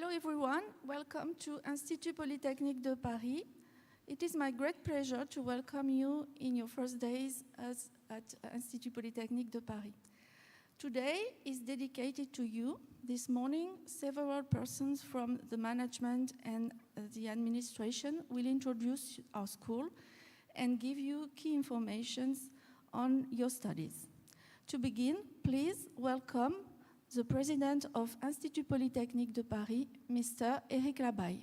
Hello everyone, welcome to Institut Polytechnique de Paris. It is my great pleasure to welcome you in your first days at Institut Polytechnique de Paris. Today is dedicated to you. This morning, several persons from the management and the administration will introduce our school and give you key information on your studies. To begin, please welcome the President of Institut Polytechnique de Paris, Mr. Eric Labaille.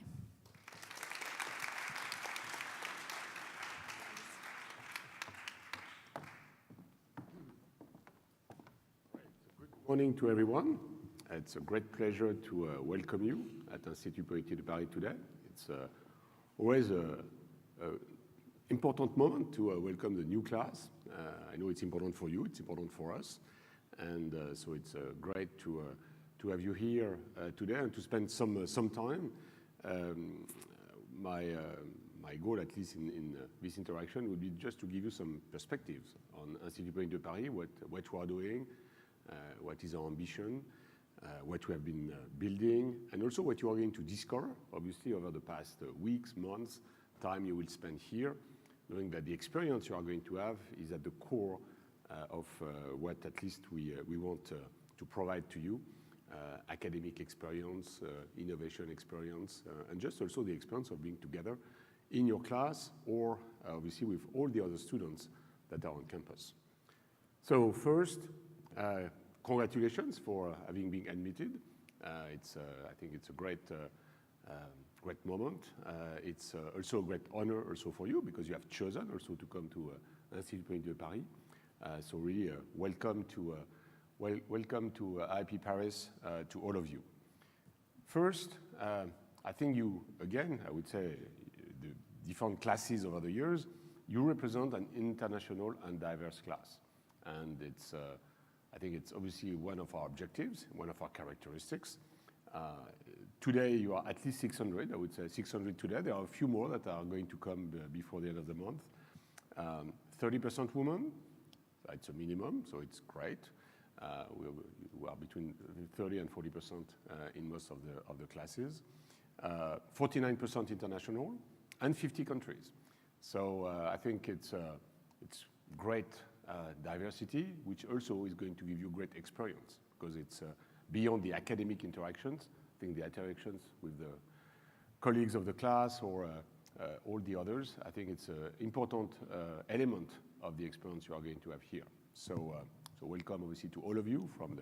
Good morning to everyone. It's a great pleasure to welcome you at Institut Polytechnique de Paris today. It's always an important moment to welcome the new class. I know it's important for you, it's important for us. And so it's great to have you here today and to spend some time. My goal, at least in this interaction, would be just to give you some perspectives on Institut Polytechnique de Paris, what we are doing, what is our ambition, what we have been building, and also what you are going to discover, obviously, over the past weeks, months, time you will spend here, knowing that the experience you are going to have is at the core of what at least we want to provide to you, academic experience, innovation experience, and just also the experience of being together in your class or obviously with all the other students that are on campus. So first, congratulations for having been admitted. I think it's a great moment. It's also a great honor also for you because you have chosen also to come to Institut Polytechnique de Paris. So really welcome to IP Paris to all of you. First, I think you, again, I would say the different classes over the years, you represent an international and diverse class. And it's, I think it's obviously one of our objectives, one of our characteristics. Today you are at least 600, I would say 600 today. There are a few more that are going to come before the end of the month. 30% women. It's a minimum, so it's great. We are between 30 and 40% in most of the classes. 49% international, and 50 countries. So I think it's great diversity, which also is going to give you great experience because it's beyond the academic interactions. I think the interactions with the colleagues of the class or all the others, I think it's an important element of the experience you are going to have here. So welcome obviously to all of you from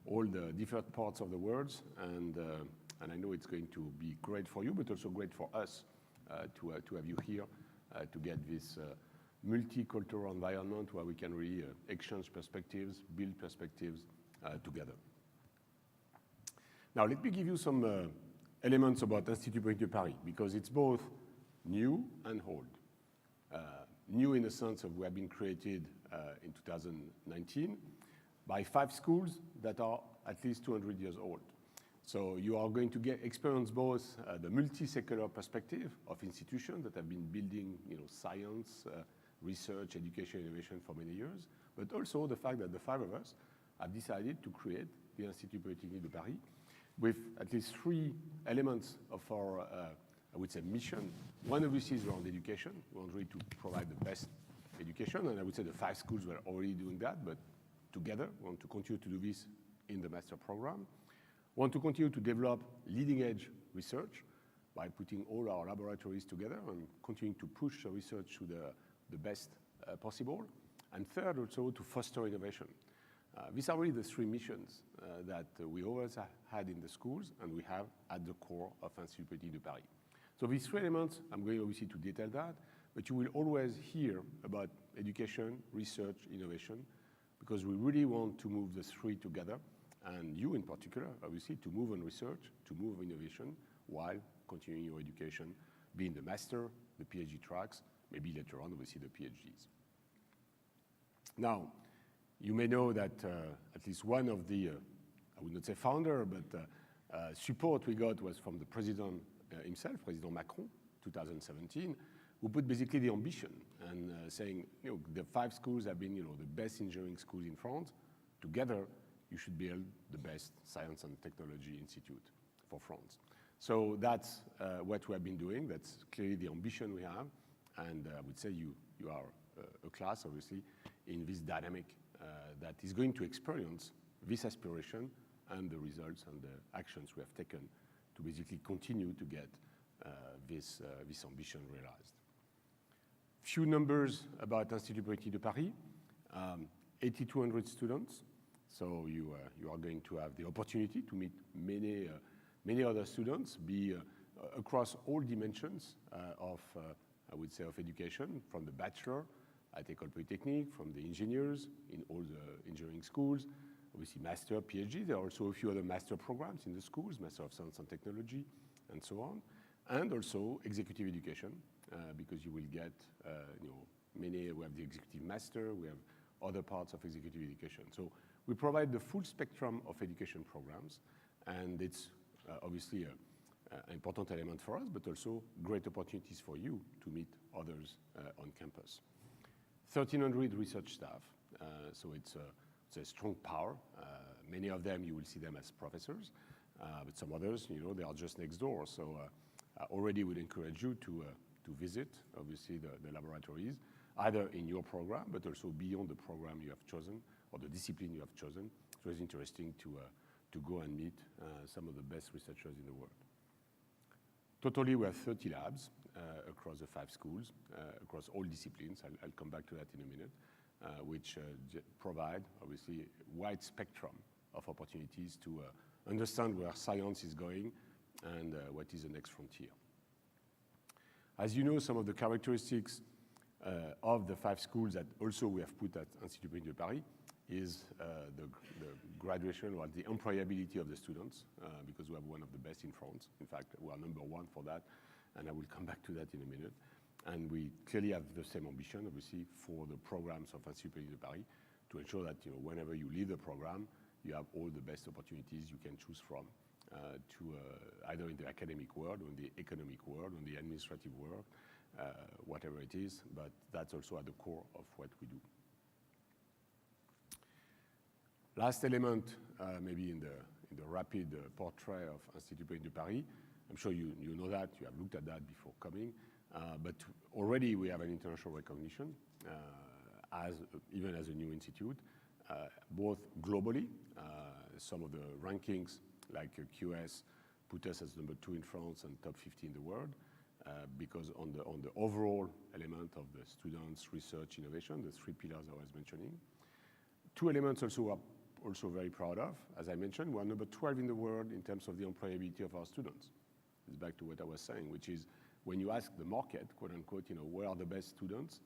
all the different parts of the world, and I know it's going to be great for you, but also great for us to have you here to get this multicultural environment where we can really exchange perspectives, build perspectives together. Now let me give you some elements about Institut Polytechnique de Paris because it's both new and old. New in the sense of we have been created in 2019 by 5 schools that are at least 200 years old. So you are going to experience both the multi-secular perspective of institutions that have been building science, research, education, innovation for many years, but also the fact that the 5 of us have decided to create the Institut Polytechnique de Paris with at least 3 elements of our I would say mission. One obviously is around education. We want really to provide the best education, and I would say the 5 schools were already doing that, but together we want to continue to do this in the master program. We want to continue to develop leading edge research by putting all our laboratories together and continuing to push the research to the best possible. And third, also to foster innovation. These are really the 3 missions that we always had in the schools and we have at the core of Institut Polytechnique de Paris. So these 3 elements, I'm going obviously to detail that, but you will always hear about education, research, innovation, because we really want to move the 3 together, and you in particular, obviously, to move on research, to move innovation, while continuing your education, being the master, the PhD tracks, maybe later on, obviously, the PhDs. Now, you may know that at least one of the, I would not say founder, but support we got was from the president himself, President Macron, 2017, who put basically the ambition and saying, the 5 schools have been, the best engineering schools in France. Together, you should build the best science and technology institute. for France. So that's what we have been doing. That's clearly the ambition we have. And I would say you are a class, obviously, in this dynamic that is going to experience this aspiration and the results and the actions we have taken to basically continue to get this ambition realized. Few numbers about Institut Polytechnique de Paris. 8,200 students. So you are going to have the opportunity to meet many other students, across all dimensions of, I would say, of education, from the bachelor at École Polytechnique, from the engineers in all the engineering schools, obviously master, PhD. There are also a few other master programs in the schools, Master of Science and Technology, and so on. And also executive education, because you will get, we have the executive master, we have other parts of executive education. So we provide the full spectrum of education programs, and it's obviously an important element for us, but also great opportunities for you to meet others on campus. 1,300 research staff, so it's a strong power. Many of them, you will see them as professors, but some others, they are just next door. So I already would encourage you to visit, obviously, the laboratories, either in your program, but also beyond the program you have chosen, or the discipline you have chosen. So it's interesting to go and meet some of the best researchers in the world. Totally, we have 30 labs across the 5 schools, across all disciplines. I'll come back to that in a minute, which provide, obviously, a wide spectrum of opportunities to understand where science is going and what is the next frontier. As you know, some of the characteristics of the 5 schools that also we have put at Institut Polytechnique de Paris is the graduation or the employability of the students, because we have one of the best in France. In fact, we are number 1 for that, and I will come back to that in a minute. And we clearly have the same ambition, obviously, for the programs of Institut Polytechnique de Paris to ensure that whenever you leave the program, you have all the best opportunities you can choose from to either in the academic world, or in the economic world, or in the administrative world, whatever it is, but that's also at the core of what we do. Last element, maybe in the rapid portrait of Institut Polytechnique de Paris, I'm sure you know that, you have looked at that before coming, but already we have an international recognition, even as a new institute, both globally. Some of the rankings, like QS, put us as number 2 in France and top 50 in the world, because on the overall element of the students, research, innovation, the 3 pillars I was mentioning. 2 elements also we are also very proud of. As I mentioned, we are number 12 in the world in terms of the employability of our students. It's back to what I was saying, which is when you ask the market, quote unquote, where are the best students,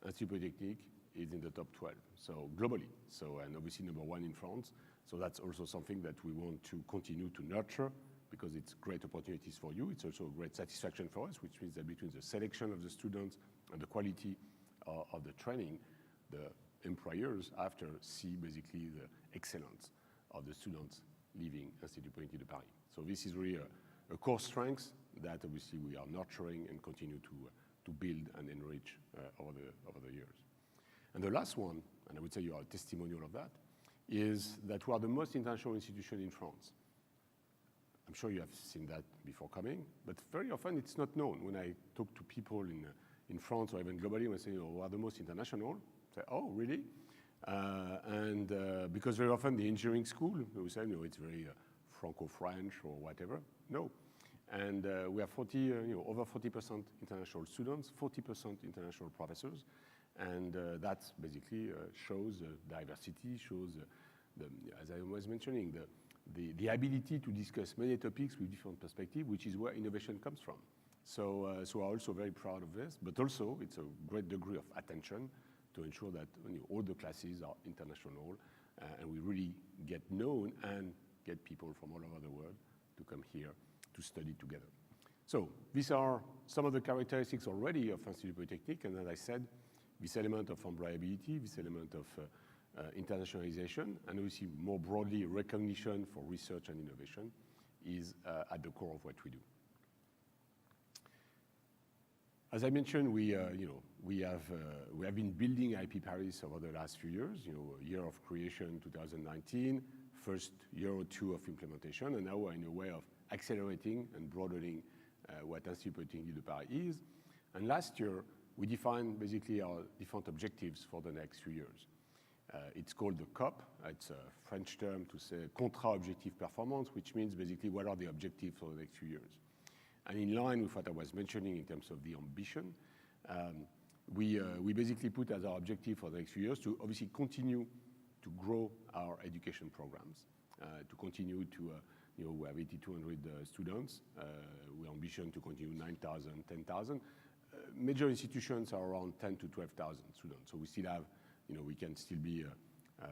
Institut Polytechnique is in the top 12, so globally. So, and obviously number 1 in France. So that's also something that we want to continue to nurture, because it's great opportunities for you. It's also a great satisfaction for us, which means that between the selection of the students and the quality of the training, the employers after see basically the excellence of the students leaving Institut Polytechnique de Paris. So this is really a core strength that obviously we are nurturing and continue to build and enrich over the years. And the last one, and I would say you are a testimonial of that, is that we are the most international institution in France. I'm sure you have seen that before coming, but very often it's not known. When I talk to people in France or even globally, when I say, we are the most international, say, oh, really? Because very often the engineering school, we say, it's very Franco-French or whatever. No. And we have over 40% international students, 40% international professors, and that basically shows diversity, shows, as I was mentioning, the ability to discuss many topics with different perspectives, which is where innovation comes from. So I'm also very proud of this, but also it's a great degree of attention to ensure that all the classes are international, and we really get known and get people from all over the world to come here to study together. So these are some of the characteristics already of Institut Polytechnique, and as I said, this element of employability, this element of internationalization, and obviously more broadly recognition for research and innovation is at the core of what we do. As I mentioned, we have been building IP Paris over the last few years. Year of creation 2019, first year or 2 of implementation, and now we're in a way of accelerating and broadening what Institut Polytechnique de Paris is. And last year, we defined basically our different objectives for the next few years. It's called the COP. It's a French term to say Contrat Objectif Performance, which means basically what are the objectives for the next few years. And in line with what I was mentioning in terms of the ambition, we basically put as our objective for the next few years to obviously continue to grow our education programs, to continue to, we have 8,200 students. We ambition to continue 9,000, 10,000. Major institutions are around 10 to 12,000 students. So we still have, we can still be a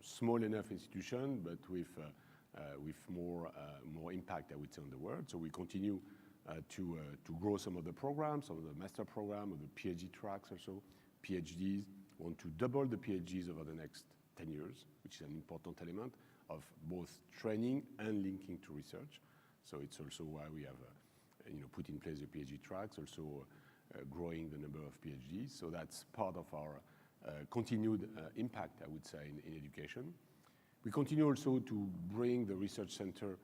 small enough institution, but with more impact, I would say, on the world. So we continue to grow some of the programs, some of the master program, or the PhD tracks also. PhDs, want to double the PhDs over the next 10 years, which is an important element of both training and linking to research. So it's also why we have put in place the PhD tracks, also growing the number of PhDs. So that's part of our continued impact, I would say, in education. We continue also to bring the research center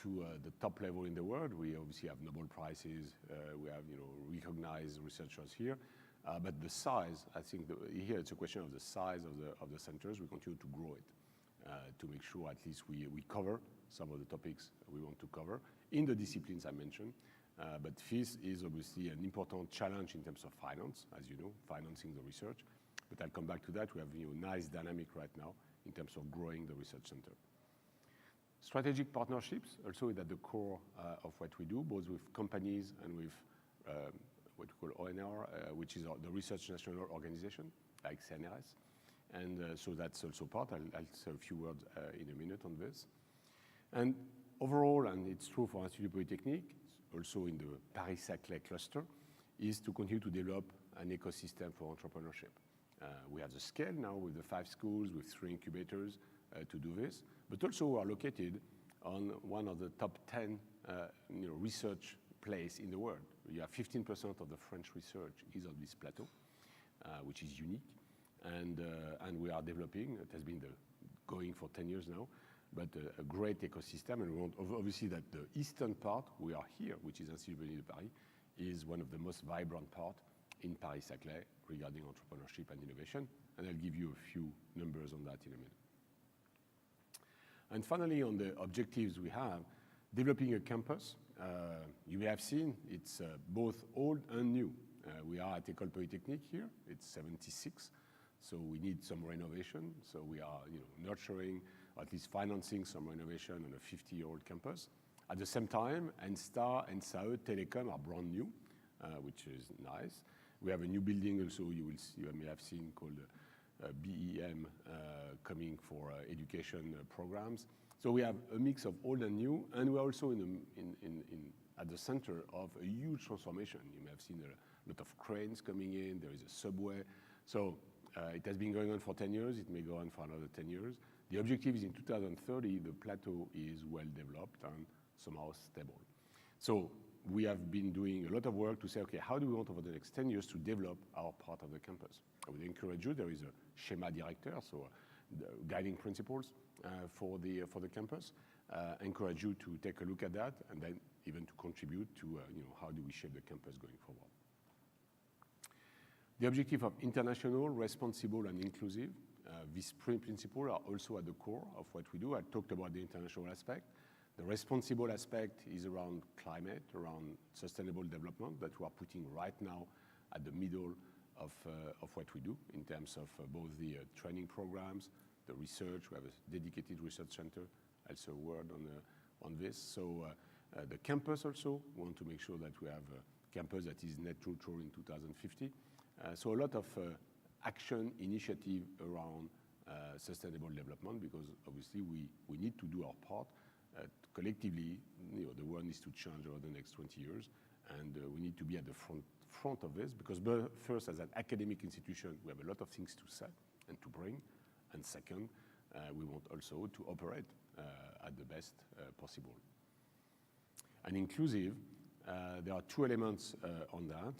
to the top level in the world. We obviously have Nobel Prizes. We have recognized researchers here. But the size, I think here it's a question of the size of the centers. We continue to grow it to make sure at least we cover some of the topics we want to cover in the disciplines I mentioned. But this is obviously an important challenge in terms of finance, as you know, financing the research. But I'll come back to that. We have nice dynamic right now in terms of growing the research center. Strategic partnerships also is at the core of what we do, both with companies and with what we call ONR, which is the Research National Organization, like CNRS. And so that's also part. I'll say a few words in a minute on this. And overall, and it's true for Institut Polytechnique, also in the Paris-Saclay cluster, is to continue to develop an ecosystem for entrepreneurship. We have the scale now with the 5 schools, with 3 incubators to do this, but also we are located on one of the top 10 research place in the world. You have 15% of the French research is on this plateau, which is unique. And we are developing, it has been going for 10 years now, but a great ecosystem. And we want, obviously, that the eastern part, we are here, which is Institut Polytechnique de Paris, is one of the most vibrant part in Paris-Saclay regarding entrepreneurship and innovation. And I'll give you a few numbers on that in a minute. And finally, on the objectives we have, developing a campus. You may have seen it's both old and new. We are at École Polytechnique here. It's 76. So we need some renovation. So we are nurturing, or at least financing some renovation on a 50-year-old campus. At the same time, NSTAR and SAE Telecom are brand new, which is nice. We have a new building also you may have seen called BEM coming for education programs. So we have a mix of old and new, and we're also at the center of a huge transformation. You may have seen a lot of cranes coming in. There is a subway. So it has been going on for 10 years. It may go on for another 10 years. The objective is in 2030, the plateau is well developed and somehow stable. So we have been doing a lot of work to say, okay, how do we want over the next 10 years to develop our part of the campus? I would encourage you, there is a schéma directeur, so the guiding principles for the campus. Encourage you to take a look at that and then even to contribute to how do we shape the campus going forward. The objective of international, responsible, and inclusive. These principles are also at the core of what we do. I talked about the international aspect. The responsible aspect is around climate, around sustainable development that we are putting right now at the middle of what we do in terms of both the training programs, the research. We have a dedicated research center, also a word on this. So the campus also, we want to make sure that we have a campus that is net neutral in 2050. So a lot of action initiative around sustainable development, because obviously we need to do our part. Collectively, the world needs to change over the next 20 years, and we need to be at the front of this, because first, as an academic institution, we have a lot of things to say and to bring, and second, we want also to operate at the best possible. And inclusive, there are 2 elements on that,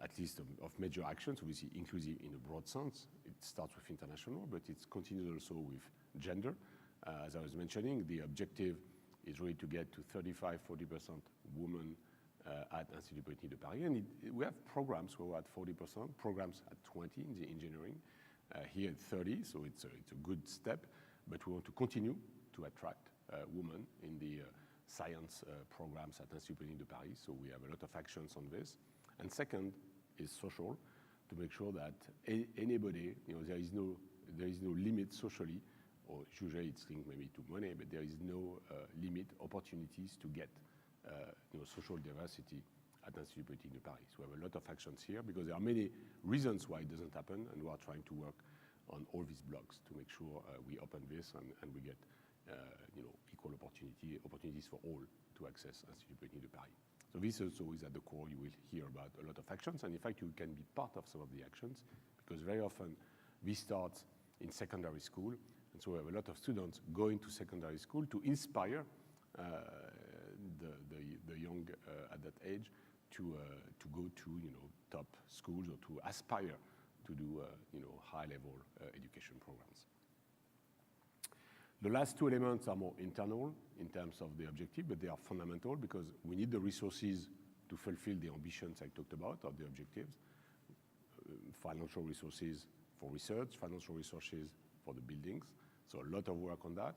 at least of major actions. Obviously, inclusive in a broad sense. It starts with international, but it continues also with gender. As I was mentioning, the objective is really to get to 35–40% women at Institut Polytechnique de Paris. And we have programs who are at 40%, programs at 20% in the engineering, here at 30%, so it's a good step. But we want to continue to attract women in the science programs at Institut Polytechnique de Paris, so we have a lot of actions on this. And second is social, to make sure that anybody, there is no limit socially, or usually it's linked maybe to money, but there is no limit opportunities to get social diversity at Institut Polytechnique de Paris. So we have a lot of actions here because there are many reasons why it doesn't happen, and we are trying to work on all these blocks to make sure we open this and we get equal opportunities for all to access Institut Polytechnique de Paris. So this also is at the core. You will hear about a lot of actions, and in fact you can be part of some of the actions because very often this starts in secondary school, and so we have a lot of students going to secondary school to inspire the young at that age to go to top schools or to aspire to do high-level education programs. The last two elements are more internal in terms of the objective, but they are fundamental because we need the resources to fulfill the ambitions I talked about of the objectives. Financial resources for research, financial resources for the buildings. So a lot of work on that.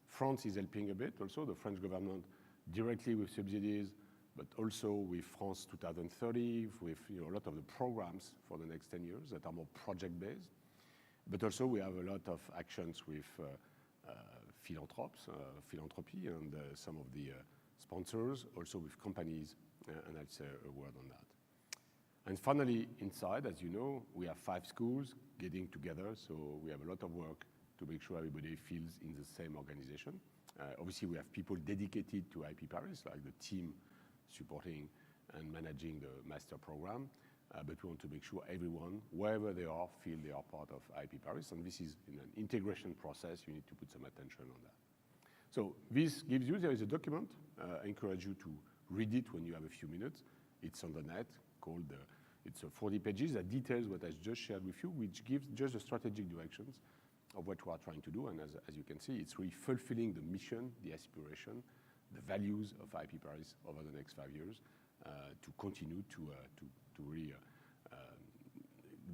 France is helping a bit also, the French government directly with subsidies, but also with France 2030, with a lot of the programs for the next 10 years that are more project-based. But also we have a lot of actions with philanthropy and some of the sponsors, also with companies, and I'll say a word on that. And finally, inside, as you know, we have 5 schools getting together, so we have a lot of work to make sure everybody feels in the same organization. Obviously, we have people dedicated to IP Paris, like the team supporting and managing the master program, but we want to make sure everyone, wherever they are, feel they are part of IP Paris, and this is in an integration process. You need to put some attention on that. So this gives you, there is a document, I encourage you to read it when you have a few minutes. It's on the net, called, it's 40 pages that details what I just shared with you, which gives just the strategic directions of what we are trying to do, and as you can see, it's really fulfilling the mission, the aspiration, the values of IP Paris over the next 5 years, to continue to really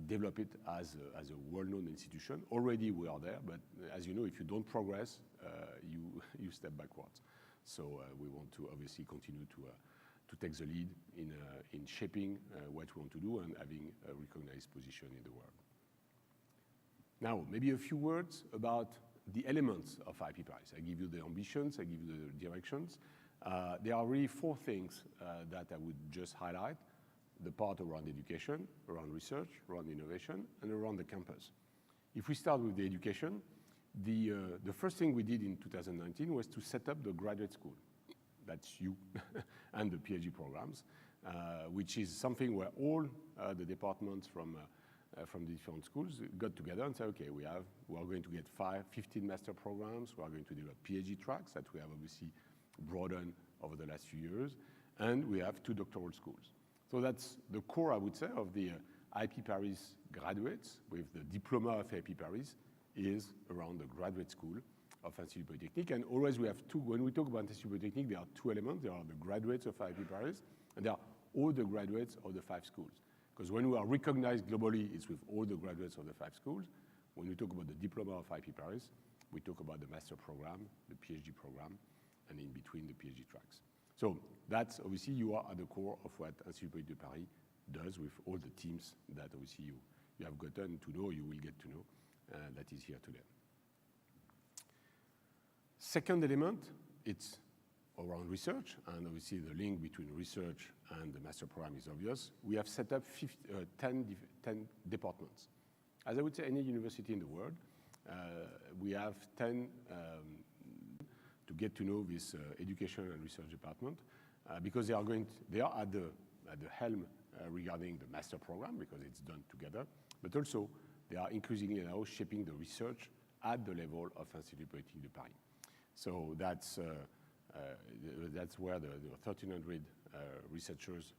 develop it as a well-known institution. Already we are there, but as you know, if you don't progress, you step backwards. So we want to obviously continue to take the lead in shaping what we want to do and having a recognized position in the world. Now, maybe a few words about the elements of IP Paris. I give you the ambitions, I give you the directions. There are really 4 things that I would just highlight. The part around education, around research, around innovation, and around the campus. If we start with the education, the first thing we did in 2019 was to set up the graduate school. That's you, and the PhD programs, which is something where all the departments from the different schools got together and said, okay, we are going to get 15 master programs, we are going to develop PhD tracks that we have obviously broadened over the last few years, and we have 2 doctoral schools. So that's the core, I would say, of the IP Paris graduates, with the diploma of IP Paris is around the graduate school of Institut Polytechnique. And always we have 2, when we talk about Institut Polytechnique, there are 2 elements. There are the graduates of IP Paris, and there are all the graduates of the 5 schools. Because when we are recognized globally, it's with all the graduates of the 5 schools. When we talk about the diploma of IP Paris, we talk about the master program, the PhD program, and in between the PhD tracks. So that's obviously you are at the core of what Institut Polytechnique de Paris does with all the teams that obviously you have gotten to know, you will get to know, that is here today. Second element, it's around research, and obviously the link between research and the master program is obvious. We have set up 10 departments. As I would say, any university in the world, we have 10 to get to know this education and research department, because they are at the helm regarding the master program, because it's done together, but also they are increasingly now shaping the research at the level of Institut Polytechnique de Paris. So that's where the 1,300 researchers,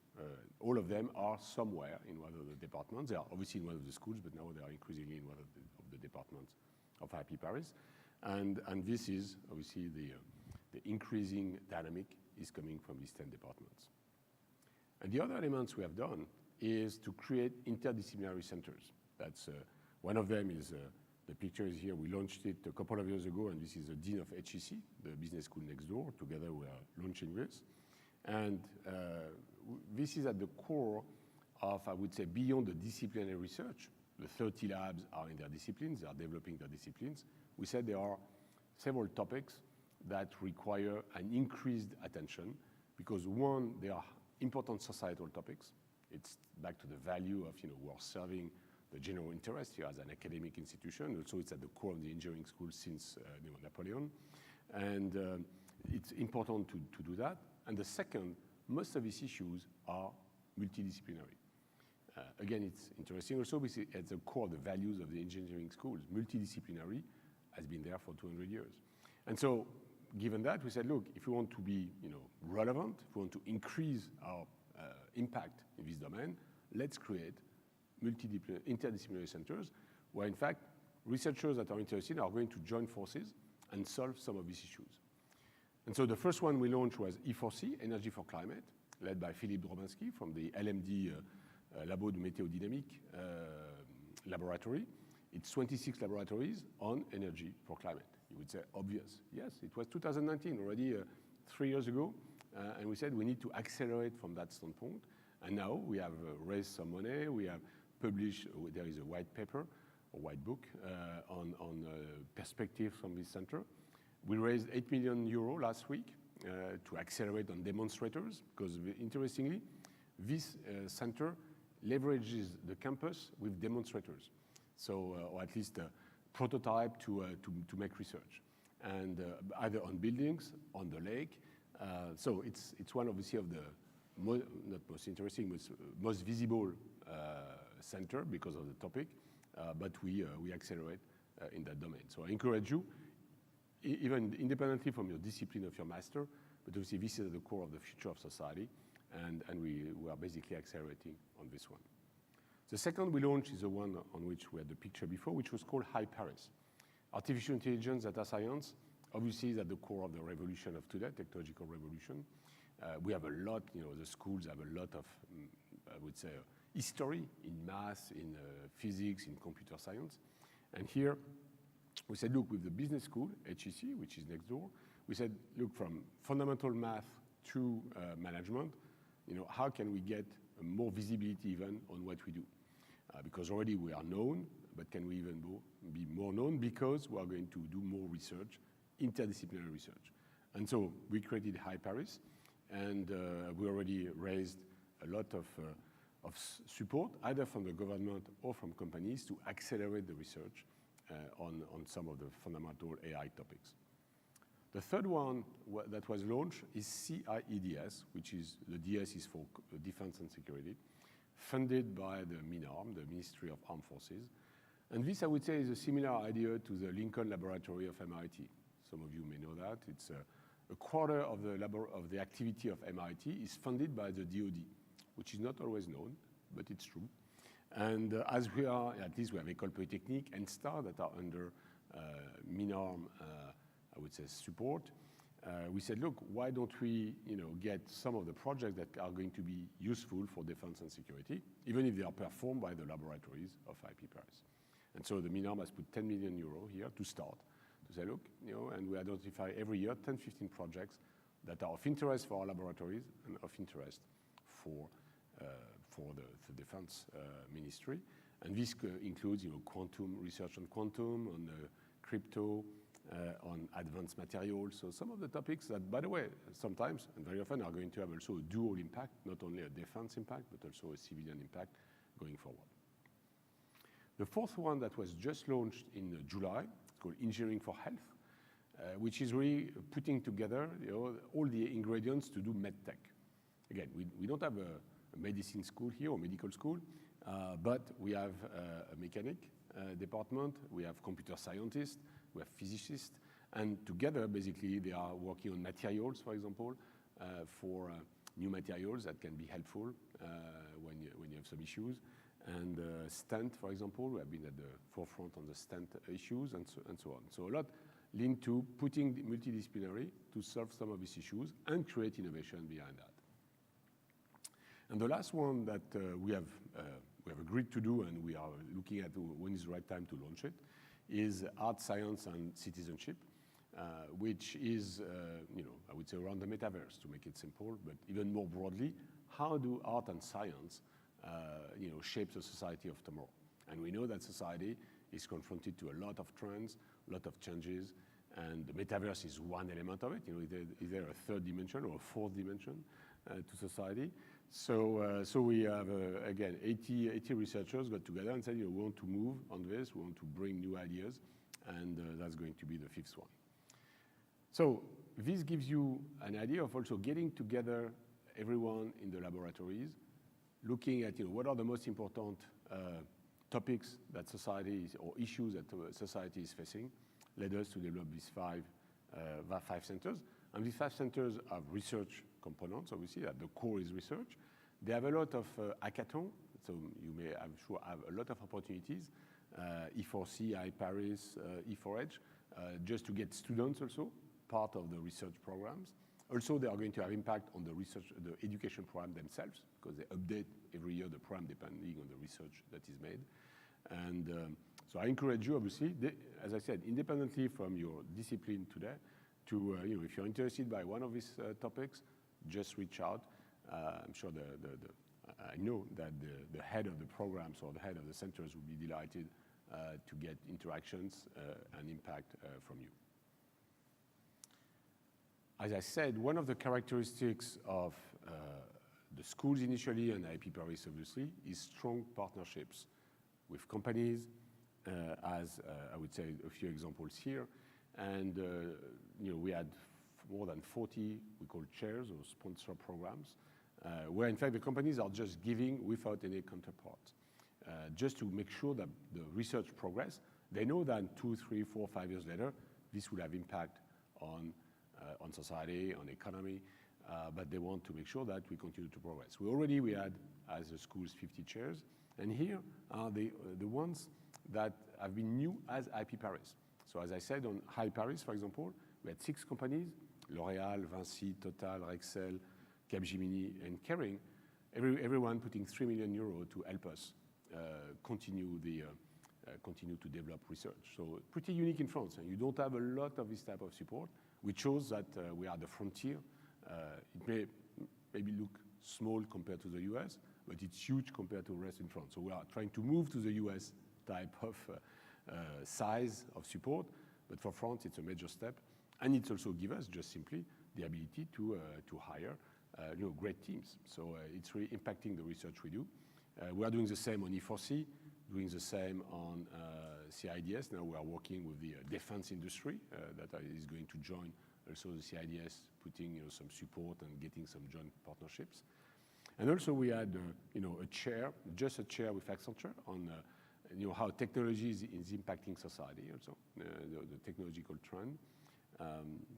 all of them are somewhere in one of the departments. They are obviously in one of the schools, but now they are increasingly in one of the departments of IP Paris. And this is obviously the increasing dynamic is coming from these 10 departments. And the other elements we have done is to create interdisciplinary centers. That's one of them is the picture is here. We launched it a couple of years ago, and this is the dean of HEC, the business school next door. Together we are launching this. And this is at the core of, I would say, beyond the disciplinary research. The 30 labs are in their disciplines, they are developing their disciplines. We said there are several topics that require an increased attention because one, they are important societal topics. It's back to the value of, we are serving the general interest here as an academic institution. Also, it's at the core of the engineering school since Napoleon. And it's important to do that. And the second, most of these issues are multidisciplinary. Again, it's interesting also because at the core of the values of the engineering schools, multidisciplinary has been there for 200 years. And so, given that, we said, look, if we want to be relevant, if we want to increase our impact in this domain, let's create interdisciplinary centers where, in fact, researchers that are interested are going to join forces and solve some of these issues. And so the first one we launched was E4C, Energy for Climate, led by Philippe Drobinsky from the LMD Labo de Météodynamique laboratory. It's 26 laboratories on energy for climate. You would say, obvious. Yes, it was 2019, already 3 years ago. And we said we need to accelerate from that standpoint. And now we have raised some money. We have published, there is a white paper, or white book, on perspectives from this center. We raised 8 million euro last week to accelerate on demonstrators, because interestingly, this center leverages the campus with demonstrators. So, or at least prototype to make research. And either on buildings, on the lake. So it's one obviously of the, not most interesting, but most visible center because of the topic, but we accelerate in that domain. So I encourage you, even independently from your discipline of your master, but obviously this is at the core of the future of society, and we are basically accelerating on this one. The second we launched is the one on which we had the picture before, which was called Hi Paris. Artificial intelligence, data science, obviously is at the core of the revolution of today, technological revolution. We have a lot, the schools have a lot of, I would say, history in math, in physics, in computer science. And here, we said, look, with the business school, HEC, which is next door, we said, look, from fundamental math to management, how can we get more visibility even on what we do? Because already we are known, but can we even be more known? Because we are going to do more research, interdisciplinary research. And so we created Hi Paris, and we already raised a lot of support, either from the government or from companies, to accelerate the research on some of the fundamental AI topics. The third one that was launched is CIEDS, which is, the DS is for Defense and Security, funded by the MINARM, the Ministry of Armed Forces. And this, I would say, is a similar idea to the Lincoln Laboratory of MIT. Some of you may know that. It's a quarter of the activity of MIT is funded by the DoD, which is not always known, but it's true. And as we are, at least we have École Polytechnique and STAR that are under MINARM, I would say, support. We said, look, why don't we, get some of the projects that are going to be useful for defense and security, even if they are performed by the laboratories of IP Paris. And so the MINARM has put 10 million euro here to start, to say, look, and we identify every year 10, 15 projects that are of interest for our laboratories and of interest for the defense ministry. And this includes, quantum research on quantum, on crypto, on advanced materials. So some of the topics that, by the way, sometimes and very often are going to have also a dual impact, not only a defense impact, but also a civilian impact going forward. The fourth one that was just launched in July, it's called Engineering for Health, which is really putting together all the ingredients to do medtech. Again, we don't have a medicine school here or medical school, but we have a mechanic department, we have computer scientists, we have physicists, and together, basically, they are working on materials, for example, for new materials that can be helpful when you have some issues. And stent, for example, we have been at the forefront on the stent issues, and so on. So a lot, linked to putting the multidisciplinary to solve some of these issues and create innovation behind that. And the last one that we have agreed to do, and we are looking at when is the right time to launch it, is art, science, and citizenship, which is, I would say around the metaverse, to make it simple, but even more broadly, how do art and science, shape the society of tomorrow? And we know that society is confronted to a lot of trends, a lot of changes, and the metaverse is one element of it. Is there a third dimension or a fourth dimension to society? So we have, again, 80 researchers got together and said, we want to move on this, we want to bring new ideas, and that's going to be the fifth one. So this gives you an idea of also getting together everyone in the laboratories, looking at what are the most important topics that society is, or issues that society is facing, led us to develop these five centers. And these 5 centers have research components, obviously, at the core is research. They have a lot of hackathon, so you may, I'm sure, have a lot of opportunities, E4C, iParis, E4H, just to get students also part of the research programs. Also, they are going to have impact on the research, the education program themselves, because they update every year the program depending on the research that is made. And so I encourage you, obviously, as I said, independently from your discipline today, to, if you're interested by one of these topics, just reach out. I'm sure I know that the head of the programs or the head of the centers will be delighted to get interactions and impact from you. As I said, one of the characteristics of the schools initially and IP Paris, obviously, is strong partnerships with companies, as I would say a few examples here. And we had more than 40, we call chairs or sponsor programs, where in fact the companies are just giving without any counterpart, just to make sure that the research progress. They know that 2, 3, 4, 5 years later, this will have impact on society, on economy, but they want to make sure that we continue to progress. We had, as a schools, 50 chairs, and here are the ones that have been new as IP Paris. So as I said, on High Paris, for example, we had 6 companies, L'Oréal, Vinci, Total, Rexel, Capgemini, and Kering, everyone putting 3 million euros to help us continue to develop research. So pretty unique in France, and you don't have a lot of this type of support, which shows that we are the frontier. It may maybe look small compared to the US, but it's huge compared to the rest in France. So we are trying to move to the US type of size of support, but for France it's a major step, and it also gives us just simply the ability to hire great teams. So it's really impacting the research we do. We are doing the same on E4C, doing the same on CIDS. Now we are working with the defense industry that is going to join also the CIDS, putting some support and getting some joint partnerships. And also we had a chair with Accenture on how technology is impacting society also, the technological trend.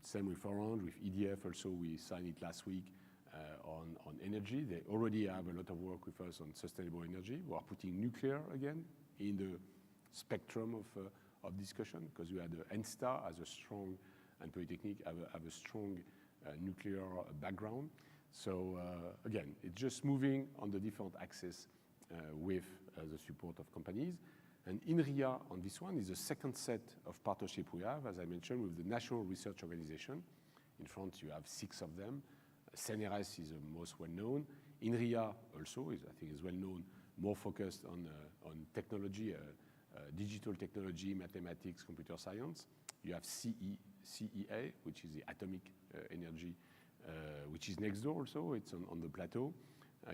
Same with Orange, with EDF also, we signed it last week on energy. They already have a lot of work with us on sustainable energy. We are putting nuclear again in the spectrum of discussion, because we had ENSTA as a strong, and Polytechnique have a strong nuclear background. So again, it's just moving on the different axes with the support of companies. And INRIA on this one is the second set of partnership we have, as I mentioned, with the National Research Organization. In France, you have 6 of them. CNRS is the most well-known. INRIA also is, I think, is well-known, more focused on technology, digital technology, mathematics, computer science. You have CEA, which is the atomic energy, which is next door also. It's on the plateau.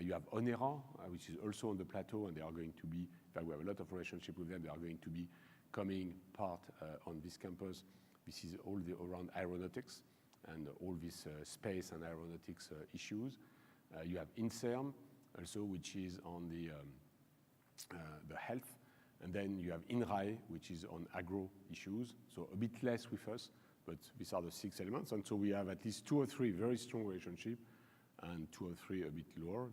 You have ONERA, which is also on the plateau, and they are going to be, in fact, we have a lot of relationship with them. They are going to be coming part on this campus. This is all around aeronautics and all these space and aeronautics issues. You have INSERM also, which is on the health. And then you have INRAE, which is on agro issues. So a bit less with us, but these are the 6 elements. And so we have at least 2 or 3 very strong relationships, and 2 or 3 a bit lower.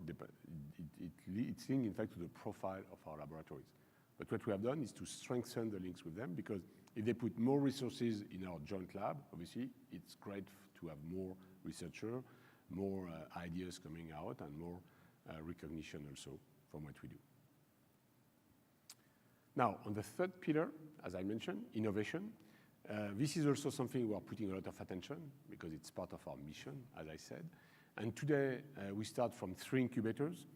It's linked, in fact, to the profile of our laboratories. But what we have done is to strengthen the links with them, because If they put more resources in our joint lab, obviously, it's great to have more researchers, more ideas coming out, and more recognition also from what we do. Now, on the third pillar, as I mentioned, innovation. This is also something we are putting a lot of attention because it's part of our mission, as I said. And today, we start from 3 incubators,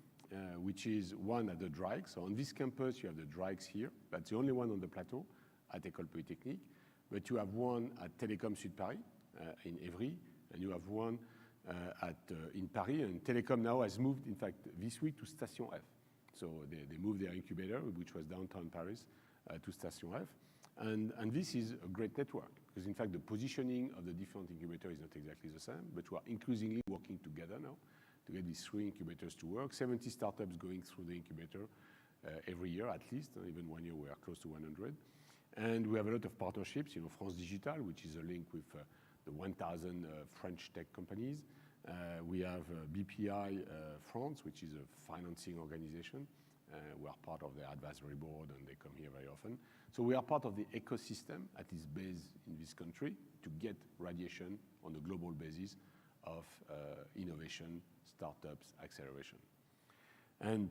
which is one at the Drake. So on this campus, you have the Drakes here. That's the only one on the plateau at École Polytechnique. But you have one at Télécom Sud Paris in Évry, and you have one in Paris. And Télécom now has moved, in fact, this week to Station F. So they moved their incubator, which was downtown Paris, to Station F. And this is a great network because, in fact, the positioning of the different incubators is not exactly the same, but we are increasingly working together now to get these 3 incubators to work. 70 startups going through the incubator every year, at least. Even one year we are close to 100. And we have a lot of partnerships, France Digital, which is a link with the 1,000 French tech companies. We have BPI France, which is a financing organization. We are part of their advisory board, and they come here very often. So we are part of the ecosystem at its base in this country to get radiation on a global basis of innovation, startups, acceleration. And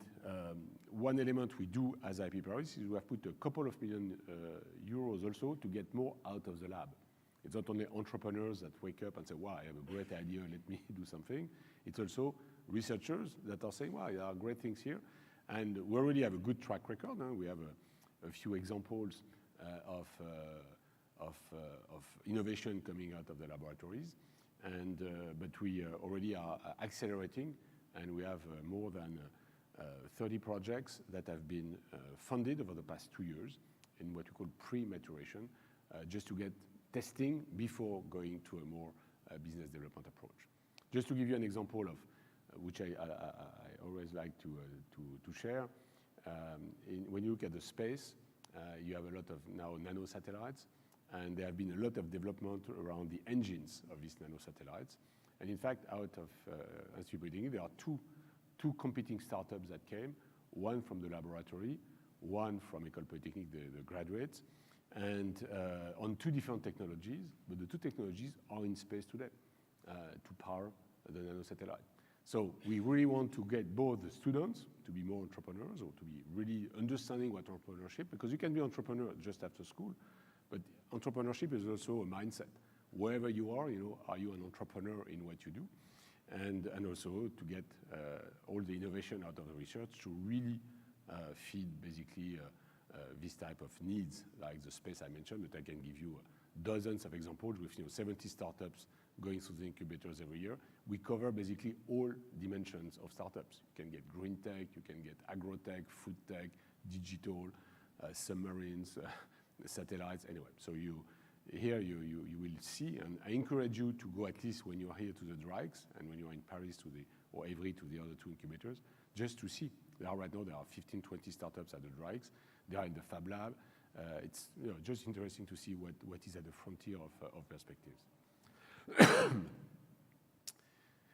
one element we do as IP Paris is we have put a couple of million euros also to get more out of the lab. It's not only entrepreneurs that wake up and say, wow, I have a great idea, let me do something. It's also researchers that are saying, wow, there are great things here. And we already have a good track record. We have a few examples of innovation coming out of the laboratories. But we already are accelerating, and we have more than 30 projects that have been funded over the past 2 years in what we call pre-maturation, just to get testing before going to a more business development approach. Just to give you an example of which I always like to share, when you look at the space, you have a lot of now nano satellites, and there have been a lot of development around the engines of these nano satellites. And in fact, out of Institut Polytechnique, there are two competing startups that came, one from the laboratory, one from École Polytechnique, the graduates, and on 2 different technologies, but the 2 technologies are in space today to power the nano satellite. So we really want to get both the students to be more entrepreneurs or to be really understanding what entrepreneurship, because you can be entrepreneur just after school, but entrepreneurship is also a mindset. Wherever you are you an entrepreneur in what you do? And also to get all the innovation out of the research to really feed basically this type of needs, like the space I mentioned, but I can give you dozens of examples with 70 startups going through the incubators every year. We cover basically all dimensions of startups. You can get green tech, you can get agro-tech, food tech, digital, submarines, satellites, anyway. So here you will see, and I encourage you to go at least when you are here to the Drakes and when you are in Paris or Évry to the other 2 incubators, just to see. Right now there are 15, 20 startups at the Drakes. They are in the Fab Lab. It's just interesting to see what is at the frontier of perspectives.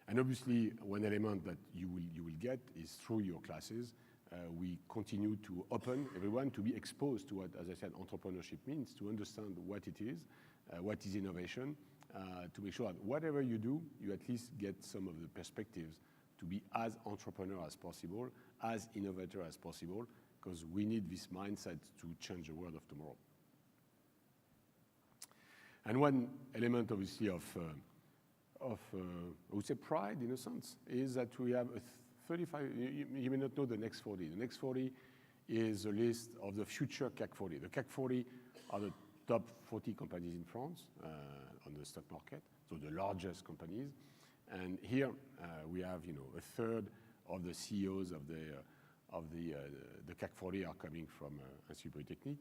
And obviously, one element that you will get is through your classes. We continue to open everyone to be exposed to what, as I said, entrepreneurship means, to understand what it is, what is innovation, to make sure that whatever you do, you at least get some of the perspectives to be as entrepreneur as possible, as innovator as possible, because we need this mindset to change the world of tomorrow. And one element, obviously, of I would say pride, in a sense, is that we have a 35, you may not know the next 40. The next 40 is a list of the future CAC 40. The CAC 40 are the top 40 companies in France on the stock market, so the largest companies. And here we have, a third of the CEOs of the CAC 40 are coming from Institut Polytechnique.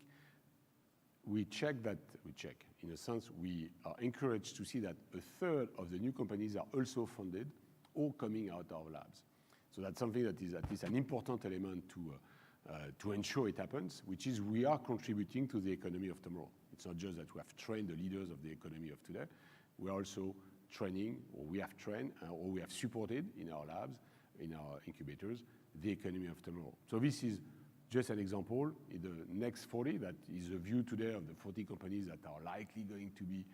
In a sense, we are encouraged to see that a third of the new companies are also funded or coming out of labs. So that's something that is at least an important element to ensure it happens, which is we are contributing to the economy of tomorrow. It's not just that we have trained the leaders of the economy of today. We are also training, or we have trained, or we have supported in our labs, in our incubators, the economy of tomorrow. So this is just an example, in the next 40, that is a view today of the 40 companies that are likely going to be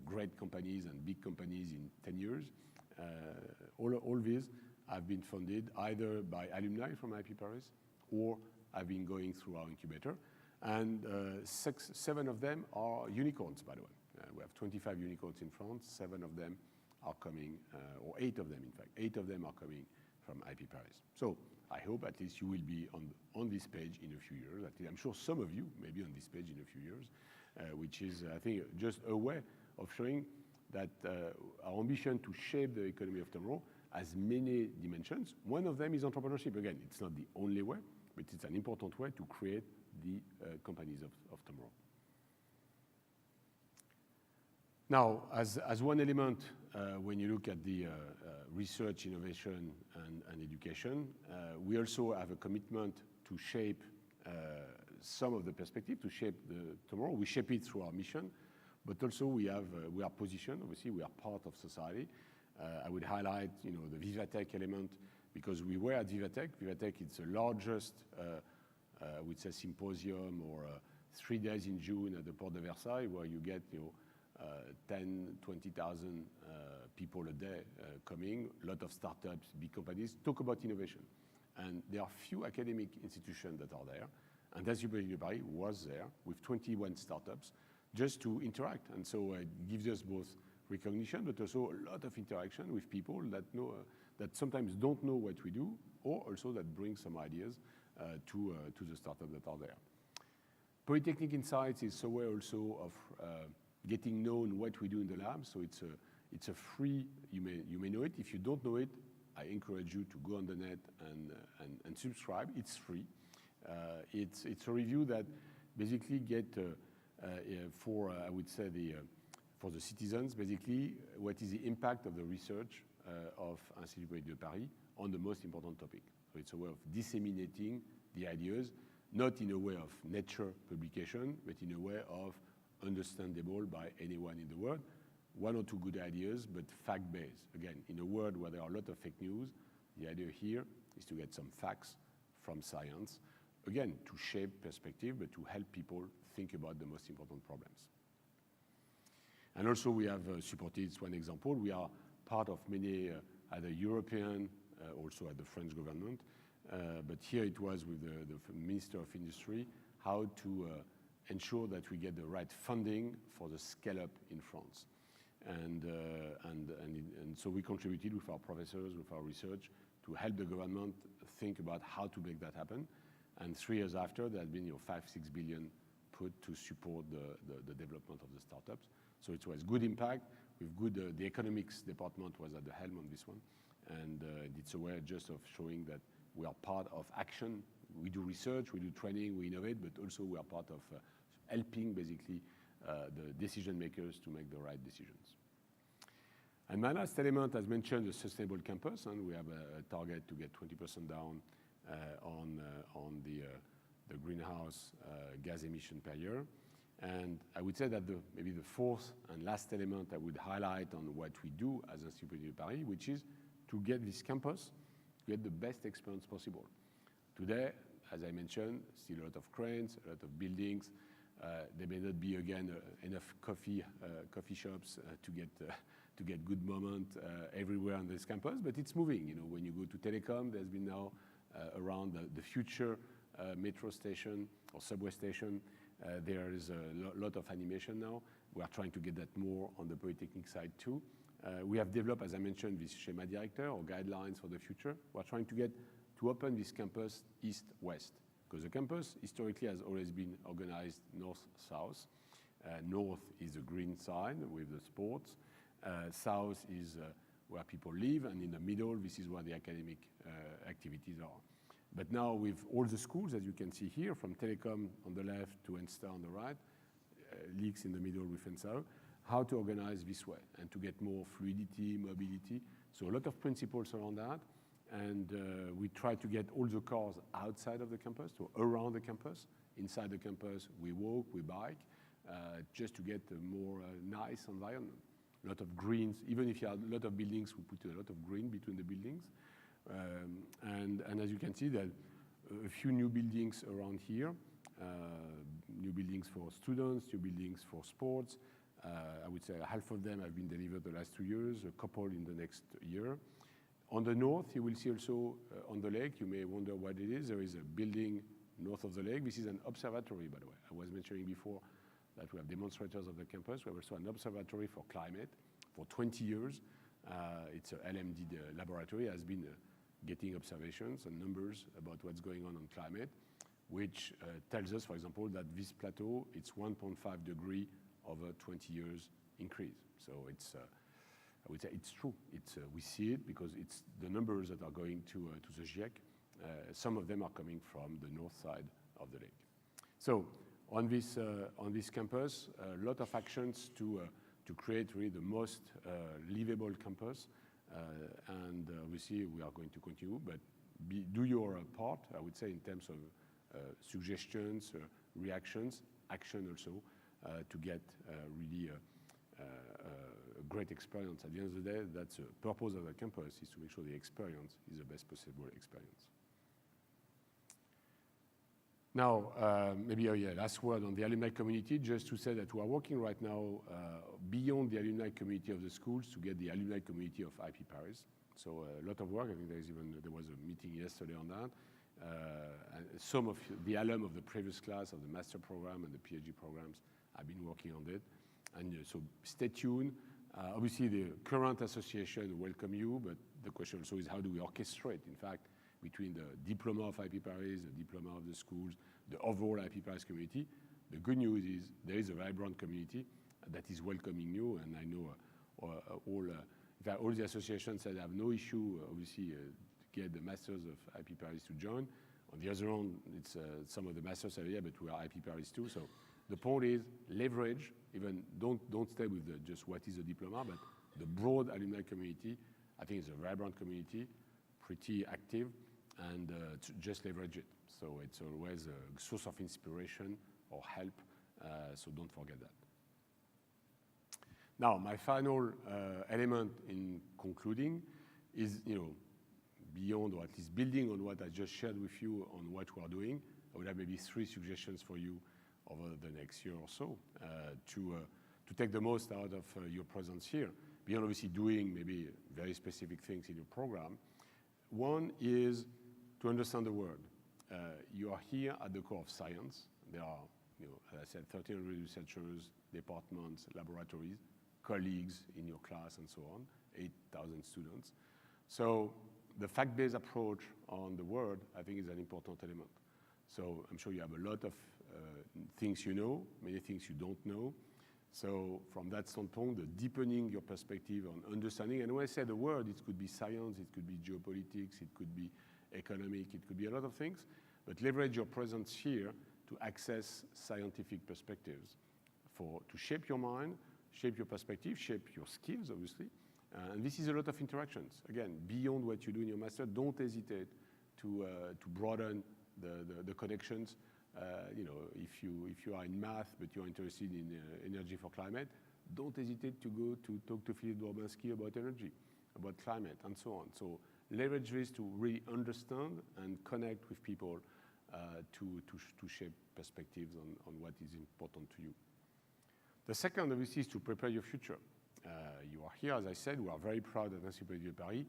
great companies and big companies in 10 years. All these have been funded either by alumni from IP Paris or have been going through our incubator. And 7 of them are unicorns, by the way. We have 25 unicorns in France. 7 of them are coming, or 8 of them, in fact. 8 of them are coming from IP Paris. So I hope at least you will be on this page in a few years. At least I'm sure some of you may be on this page in a few years, which is, I think, just a way of showing that our ambition to shape the economy of tomorrow has many dimensions. One of them is entrepreneurship. Again, it's not the only way, but it's an important way to create the companies of tomorrow. Now, as one element, when you look at the research, innovation, and education, we also have a commitment to shape some of the perspective, to shape the tomorrow. We shape it through our mission, but also we are positioned. Obviously, we are part of society. I would highlight, the Vivatech element, because we were at Vivatech. Vivatech is the largest, I would say, symposium or 3 days in June at the Port de Versailles, where you get 10, 20,000 people a day coming, a lot of startups, big companies, talk about innovation. And there are few academic institutions that are there. And Institut de Paris was there with 21 startups just to interact. And so it gives us both recognition, but also a lot of interaction with people that know, that sometimes don't know what we do, or also that bring some ideas to the startups that are there. Polytechnic Insights is a way also of getting known what we do in the lab. So it's a free, you may know it. If you don't know it, I encourage you to go on the net and subscribe. It's free. It's a review that basically get for I would say for the citizens, basically what is the impact of the research of Institut de Paris on the most important topic. So it's a way of disseminating the ideas, not in a way of Nature publication, but in a way of understandable by anyone in the world. 1 or 2 good ideas, but fact-based. Again, in a world where there are a lot of fake news, the idea here is to get some facts from science, again, to shape perspective, but to help people think about the most important problems. And also we have supported, it's one example, we are part of many either European, also at the French government, but here it was with the Minister of Industry, how to ensure that we get the right funding for the scale-up in France. And so we contributed with our professors, with our research, to help the government think about how to make that happen. And 3 years after, there has been 5-6 billion put to support the development of the startups. So it was good impact with good. The economics department was at the helm on this one, and it's a way just of showing that we are part of action. We do research, we do training, we innovate, but also we are part of helping basically the decision makers to make the right decisions. And my last element, as mentioned, the sustainable campus, and we have a target to get 20% down on the greenhouse gas emission per year. And I would say that maybe the 4th and last element I would highlight on what we do as Institut de Paris, which is to get this campus, to get the best experience possible. Today, as I mentioned, still a lot of cranes, a lot of buildings. There may not be, again, enough coffee shops to get good moment everywhere on this campus, but it's moving. When you go to telecom, there's been now around the future metro station or subway station, there is a lot of animation now. We are trying to get that more on the Polytechnic side too. We have developed, as I mentioned, this schema director or guidelines for the future. We are trying to open this campus east-west, because the campus historically has always been organized north-south. North is the green side with the sports. South is where people live, and in the middle, this is where the academic activities are. But now with all the schools, as you can see here, from telecom on the left to ENSTA on the right, leaks in the middle with ENSA, how to organize this way and to get more fluidity, mobility. So a lot of principles around that. And we try to get all the cars outside of the campus, so around the campus. Inside the campus, we walk, we bike, just to get a more nice environment. A lot of greens, even if you have a lot of buildings, we put a lot of green between the buildings. And as you can see, that a few new buildings around here, new buildings for students, new buildings for sports. I would say half of them have been delivered the last 2 years, a couple in the next year. On the north, you will see also on the lake, you may wonder what it is. There is a building north of the lake. This is an observatory, by the way. I was mentioning before that we have demonstrators of the campus. We have also an observatory for climate for 20 years. It's a LMD laboratory, has been getting observations and numbers about what's going on climate, which tells us, for example, that this plateau, it's 1.5 degree over 20 years increase. So it's, I would say it's true. We see it because it's the numbers that are going to the GIEC. Some of them are coming from the north side of the lake. So on this campus, a lot of actions to create really the most livable campus. And obviously we are going to continue, but do your part, I would say, in terms of suggestions, reactions, action also, to get really a great experience. At the end of the day, that's the purpose of the campus, is to make sure the experience is the best possible experience. Now, maybe last word on the alumni community, just to say that we are working right now beyond the alumni community of the schools to get the alumni community of IP Paris. So a lot of work. I think there was a meeting yesterday on that. And some of the alum of the previous class of the master program and the PhD programs have been working on it. And so stay tuned. Obviously, the current association welcome you, but the question also is how do we orchestrate, in fact, between the diploma of IP Paris, the diploma of the schools, the overall IP Paris community. The good news is there is a vibrant community that is welcoming you, and I know all the associations said have no issue, obviously, to get the masters of IP Paris to join. On the other hand, it's some of the masters are here, but we are IP Paris too. So the point is leverage, even don't stay with just what is a diploma, but the broad alumni community. I think it's a vibrant community, pretty active, and just leverage it. So it's always a source of inspiration or help, so don't forget that. Now, my final element in concluding is, beyond, or at least building on what I just shared with you on what we are doing, I would have maybe 3 suggestions for you over the next year or so to take the most out of your presence here, beyond obviously doing maybe very specific things in your program. One is to understand the world. You are here at the core of science. There are, as I said, 1,300 researchers, departments, laboratories, colleagues in your class, and so on, 8,000 students. So the fact-based approach on the world, I think, is an important element. So I'm sure you have a lot of things you know, many things you don't know. So from that standpoint, the deepening your perspective on understanding, and when I say the world, it could be science, it could be geopolitics, it could be economic, it could be a lot of things, but leverage your presence here to access scientific perspectives to shape your mind, shape your perspective, shape your skills, obviously. And this is a lot of interactions. Again, beyond what you do in your master, don't hesitate to broaden the connections. If you are in math, but you're interested in energy for climate, don't hesitate to go to talk to Philippe Dorbansky about energy, about climate, and so on. So leverage this to really understand and connect with people to shape perspectives on what is important to you. The second, obviously, is to prepare your future. You are here, as I said, we are very proud at Institut de Paris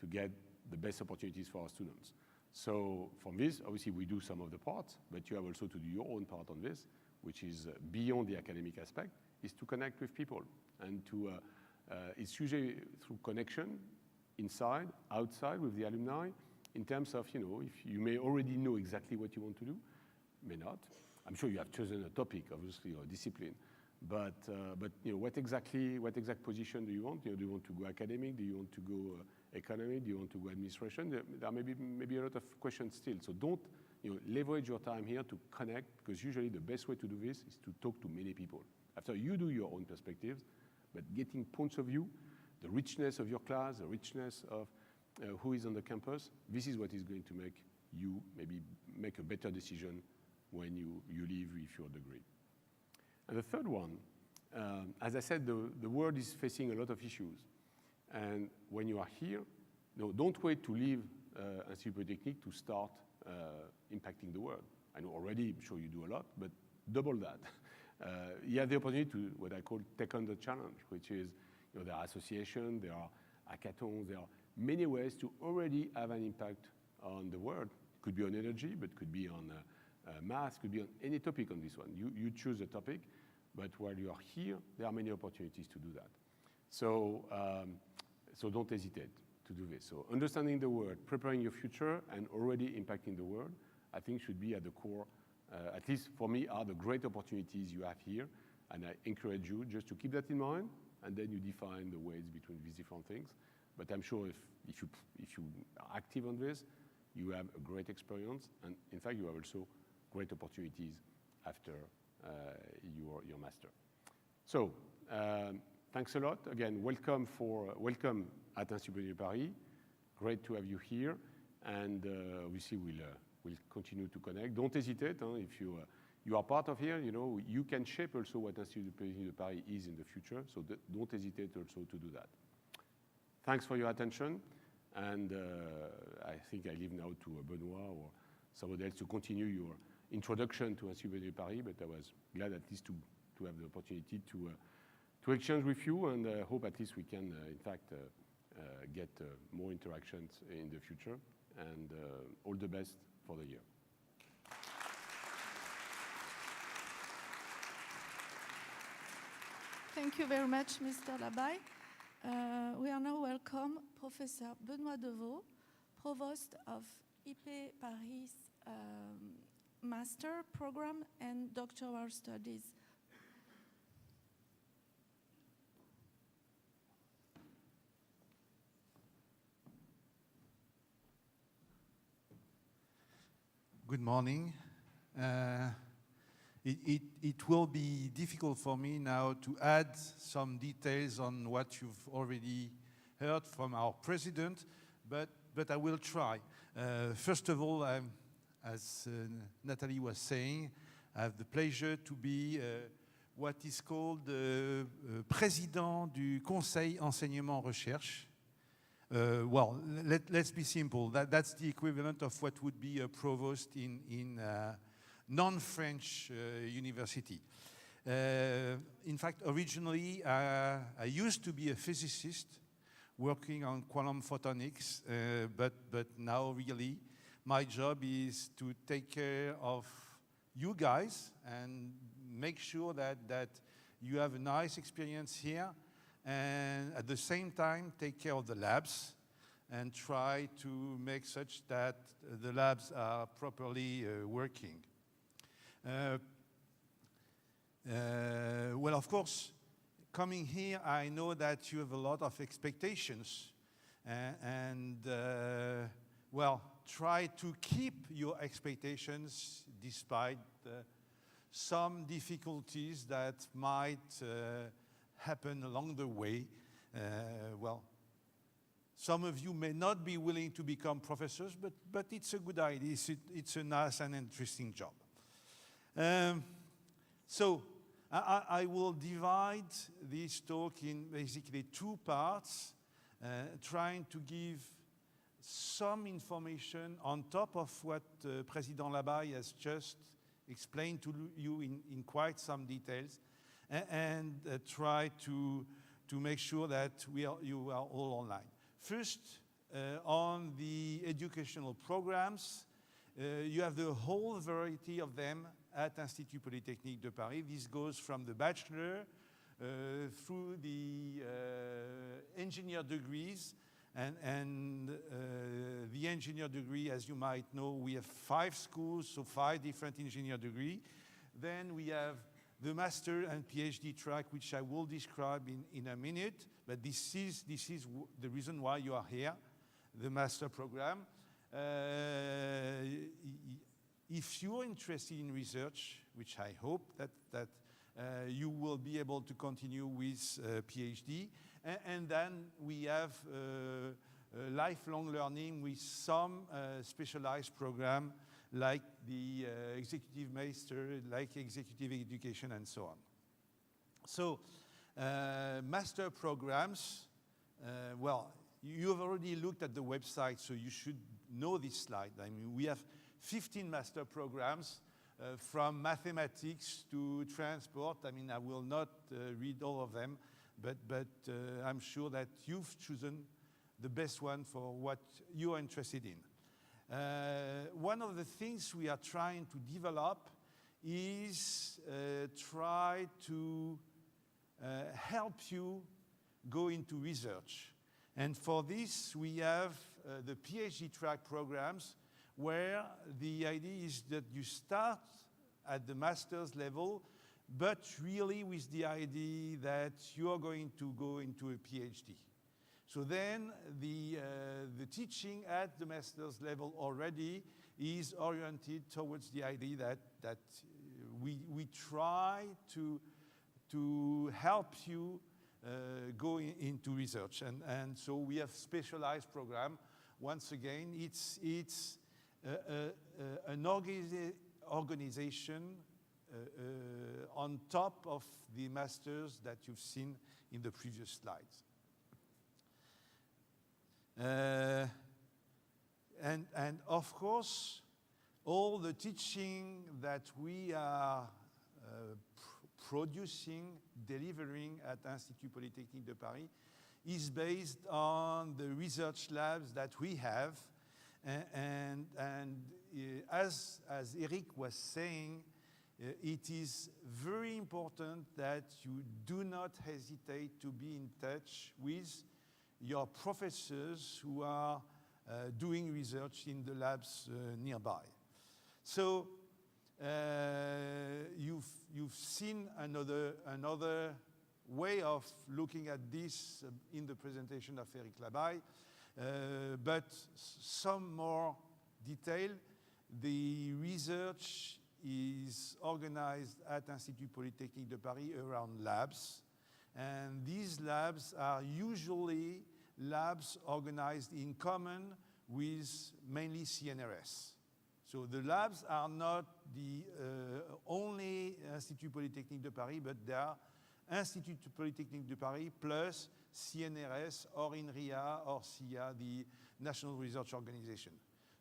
to get the best opportunities for our students. So from this, obviously, we do some of the parts, but you have also to do your own part on this, which is beyond the academic aspect, is to connect with people. And it's usually through connection, inside, outside, with the alumni, in terms of, if you may already know exactly what you want to do, may not. I'm sure you have chosen a topic, obviously, or a discipline. But what exact position do you want? Do you want to go academic? Do you want to go economy? Do you want to go administration? There may be a lot of questions still. So don't leverage your time here to connect, because usually the best way to do this is to talk to many people. After you do your own perspectives, but getting points of view, the richness of your class, the richness of who is on the campus, this is what is going to make you maybe make a better decision when you leave with your degree. And the third one, as I said, the world is facing a lot of issues. And when you are here, don't wait to leave Institut Polytechnique to start impacting the world. I know already, I'm sure you do a lot, but double that. You have the opportunity to what I call take on the challenge, which is, there are associations, there are hackathons, there are many ways to already have an impact on the world. It could be on energy, but could be on math, could be on any topic on this one. You choose a topic, but while you are here, there are many opportunities to do that. So don't hesitate to do this. So understanding the world, preparing your future, and already impacting the world, I think should be at the core, at least for me, are the great opportunities you have here. And I encourage you just to keep that in mind, and then you define the ways between these different things. But I'm sure if you are active on this, you have a great experience, and in fact, you have also great opportunities after your master. So thanks a lot. Again, welcome at Institut de Paris. Great to have you here, and obviously we'll continue to connect. Don't hesitate. If you are part of here, you can shape also what Institut de Paris is in the future. So don't hesitate also to do that. Thanks for your attention, and I think I leave now to Benoît or somebody else to continue your introduction to Institut de Paris, but I was glad at least to have the opportunity to exchange with you, and hope at least we can, in fact, get more interactions in the future, and all the best for the year. Thank you very much, Mr. Labaye. We are now welcome Professor Benoît Deveau, Provost of IP Paris Master Program and Doctoral Studies. Good morning. It will be difficult for me now to add some details on what you've already heard from our president, but I will try. First of all, as Nathalie was saying, I have the pleasure to be what is called Président du Conseil Enseignement Recherche. Well, let's be simple. That's the equivalent of what would be a provost in non-French university. In fact, originally, I used to be a physicist working on quantum photonics, but now really my job is to take care of you guys and make sure that you have a nice experience here, and at the same time take care of the labs and try to make such that the labs are properly working. Well, of course, coming here, I know that you have a lot of expectations, well, try to keep your expectations despite some difficulties that might happen along the way. Well, some of you may not be willing to become professors, but it's a good idea. It's a nice and interesting job. So I will divide this talk in basically two parts, trying to give some information on top of what President Labaye has just explained to you in quite some details, and try to make sure that you are all online. First, on the educational programs, you have the whole variety of them at Institut Polytechnique de Paris. This goes from the bachelor through the engineer degrees, and the engineer degree, as you might know, we have 5 schools, so 5 different engineer degrees. Then we have the master and PhD track, which I will describe in a minute, but this is the reason why you are here, the master program. If you're interested in research, which I hope that you will be able to continue with PhD, and then we have lifelong learning with some specialized program like the executive master, like executive education, and so on. So, master programs, well, you have already looked at the website, so you should know this slide. I mean, we have 15 master programs from mathematics to transport. I mean, I will not read all of them, but I'm sure that you've chosen the best one for what you are interested in. One of the things we are trying to develop is try to help you go into research. And for this, we have the PhD track programs, where the idea is that you start at the master's level, but really with the idea that you are going to go into a PhD. So then the teaching at the master's level already is oriented towards the idea that we try to help you go into research. And so we have specialized program. Once again, it's an organization on top of the masters that you've seen in the previous slides. And of course, all the teaching that we are producing, delivering at Institut Polytechnique de Paris is based on the research labs that we have. And as Eric was saying, it is very important that you do not hesitate to be in touch with your professors who are doing research in the labs nearby. So you've seen another way of looking at this in the presentation of Eric Labaille, but some more detail. The research is organized at Institut Polytechnique de Paris around labs, and these labs are usually labs organized in common with mainly CNRS. So the labs are not the only Institut Polytechnique de Paris, but they are Institut Polytechnique de Paris plus CNRS or INRIA or SIA, the National Research Organization.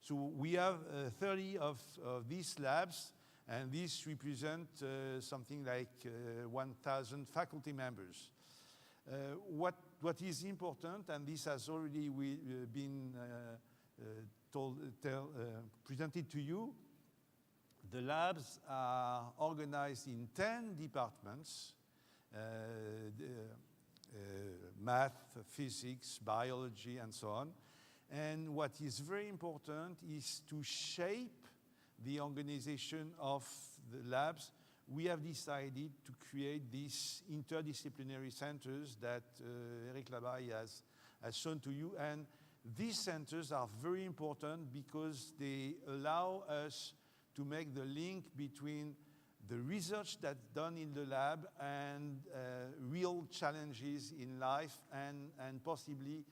So we have 30 of these labs, and these represent something like 1,000 faculty members. What is important, and this has already been presented to you, the labs are organized in 10 departments, math, physics, biology, and so on. And what is very important is to shape the organization of the labs. We have decided to create these interdisciplinary centers that Eric Labaille has shown to you. And these centers are very important because they allow us to make the link between the research that's done in the lab and real challenges in life and possibly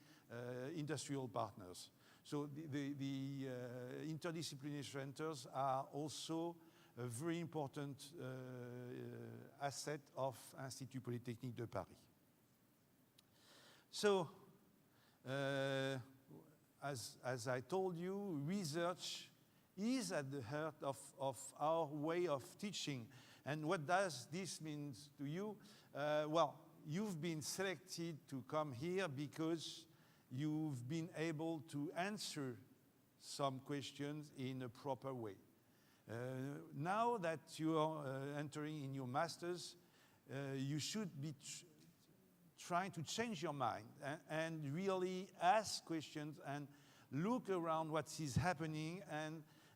industrial partners. So the interdisciplinary centers are also a very important asset of Institut Polytechnique de Paris. So, as I told you, research is at the heart of our way of teaching. And what does this mean to you? Well, you've been selected to come here because you've been able to answer some questions in a proper way. Now that you are entering in your masters, you should be trying to change your mind and really ask questions and look around what is happening.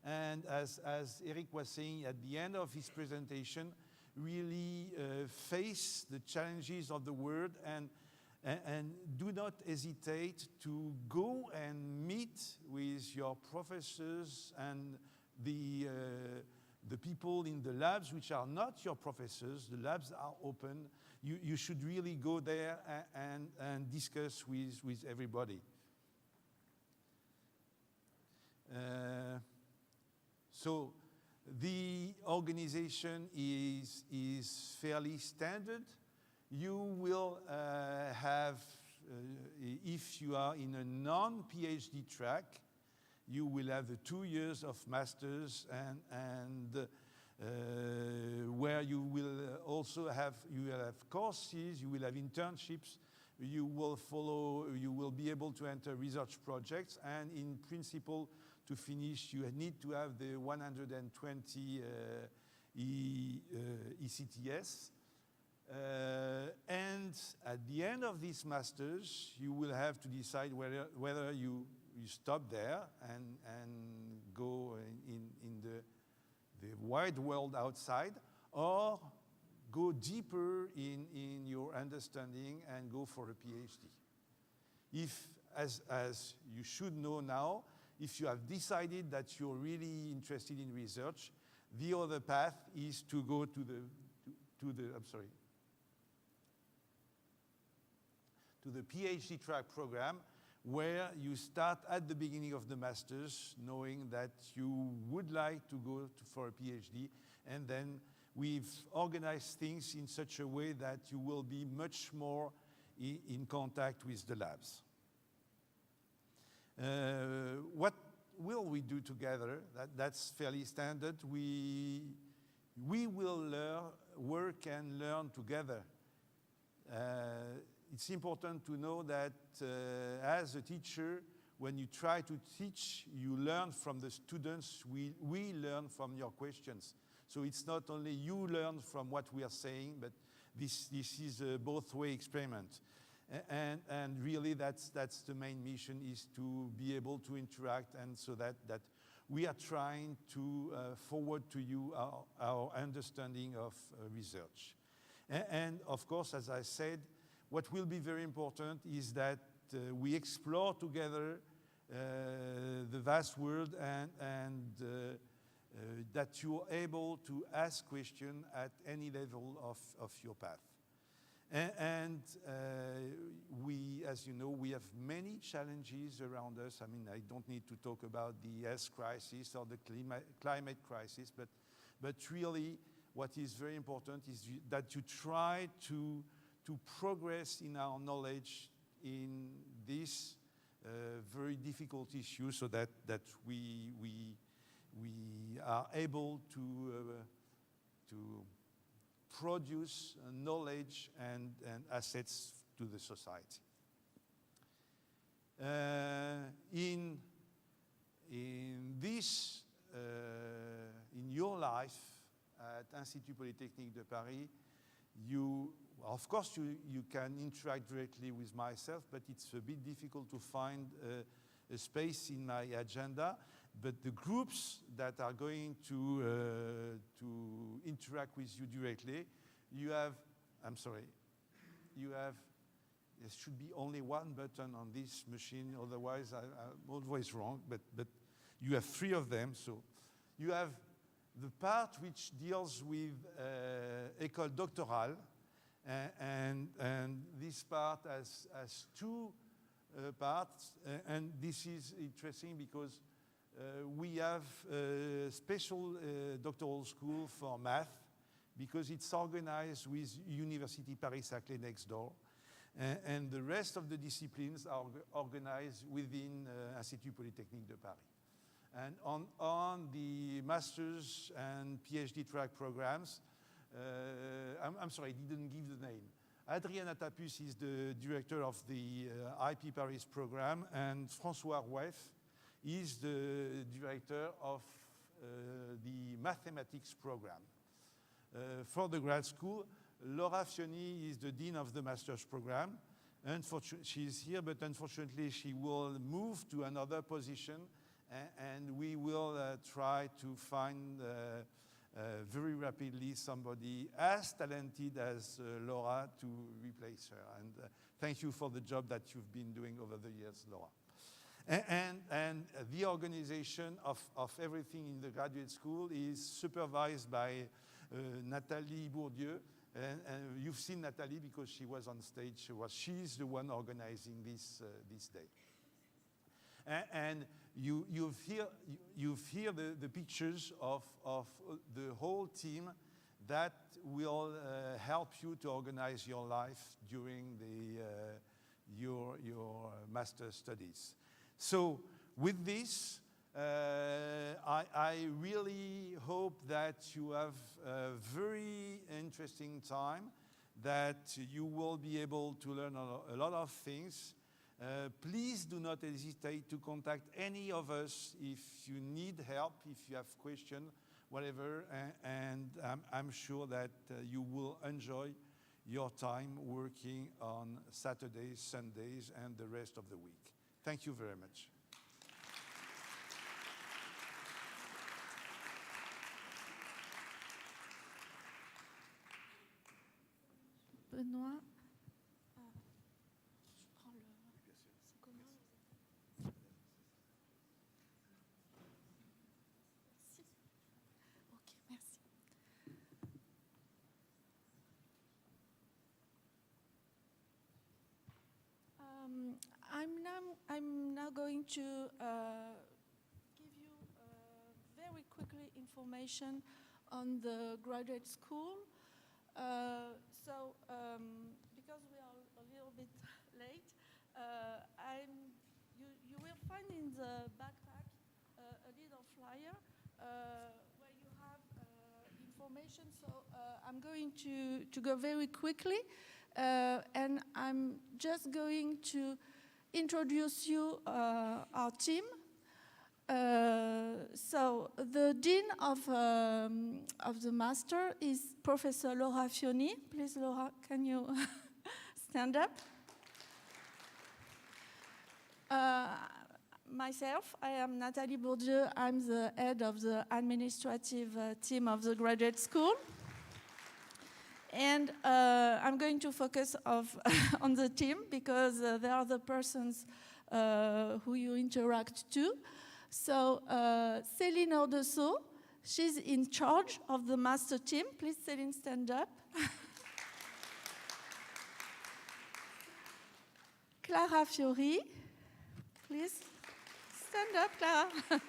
And as Eric was saying at the end of his presentation, really face the challenges of the world and do not hesitate to go and meet with your professors and the people in the labs which are not your professors. The labs are open. You should really go there and discuss with everybody. So the organization is fairly standard. You will have, if you are in a non-PhD track, you will have the 2 years of masters and where you will also have, courses, you will have internships, you will be able to enter research projects, and in principle, to finish, you need to have the 120 ECTS. And at the end of these masters, you will have to decide whether you stop there and go in the wide world outside, or go deeper in your understanding and go for a PhD. If, as you should know now, if you have decided that you're really interested in research, the other path is to go to the PhD track program, where you start at the beginning of the masters, knowing that you would like to go for a PhD, and then we've organized things in such a way that you will be much more in contact with the labs. What will we do together? That's fairly standard. We will work and learn together. It's important to know that as a teacher, when you try to teach, you learn from the students. We learn from your questions. So it's not only you learn from what we are saying, but this is a both-way experiment. And really, that's the main mission, is to be able to interact, and so that we are trying to forward to you our understanding of research. And of course, as I said, what will be very important is that we explore together the vast world, and that you are able to ask questions at any level of your path. And we, as you know, we have many challenges around us. I mean, I don't need to talk about the health crisis or the climate crisis, but really what is very important is that you try to progress in our knowledge in this very difficult issue, so that we are able to produce knowledge and assets to the society. In your life at Institut Polytechnique de Paris, of course, you can interact directly with myself, but it's a bit difficult to find a space in my agenda. But the groups that are going to interact with you directly, there should be only one button on this machine, otherwise I'm always wrong, but you have 3 of them. So you have the part which deals with école doctorale, and this part has 2 parts, and this is interesting because we have a special doctoral school for math, because it's organized with University Paris-Saclay next door, and the rest of the disciplines are organized within Institut Polytechnique de Paris. And on the master's and PhD track programs, I'm sorry, I didn't give the name. Adrien Atapus is the director of the IP Paris program, and François Roueff is the director of the mathematics program. For the grad school, Laura Fioni is the dean of the master's program. She is here, but unfortunately she will move to another position, and we will try to find very rapidly somebody as talented as Laura to replace her. And thank you for the job that you've been doing over the years, Laura. And the organization of everything in the graduate school is supervised by Nathalie Bourdieu. And you've seen Nathalie because she was on stage. She's the one organizing this day. And you've here the pictures of the whole team that will help you to organize your life during your master studies. So with this, I really hope that you have a very interesting time, that you will be able to learn a lot of things. Please do not hesitate to contact any of us if you need help, if you have questions, whatever, and I'm sure that you will enjoy your time working on Saturdays, Sundays, and the rest of the week. Thank you very much. Benoît. Je prends le. C'est comment? Merci. Ok, merci. I'm now going to give you very quickly information on the graduate school. Because we are a little bit late, you will find in the backpack a little flyer where you have information. So I'm going to go very quickly, and I'm just going to introduce you our team. So the dean of the master is Professor Laura Fioni. Please, Laura, can you stand up? Myself, I am Nathalie Bourdieu. I'm the head of the administrative team of the graduate school. And I'm going to focus on the team because they are the persons who you interact to. So Céline Ordesso, she's in charge of the master team. Please, Céline, stand up. Clara Fiori, please stand up, Clara.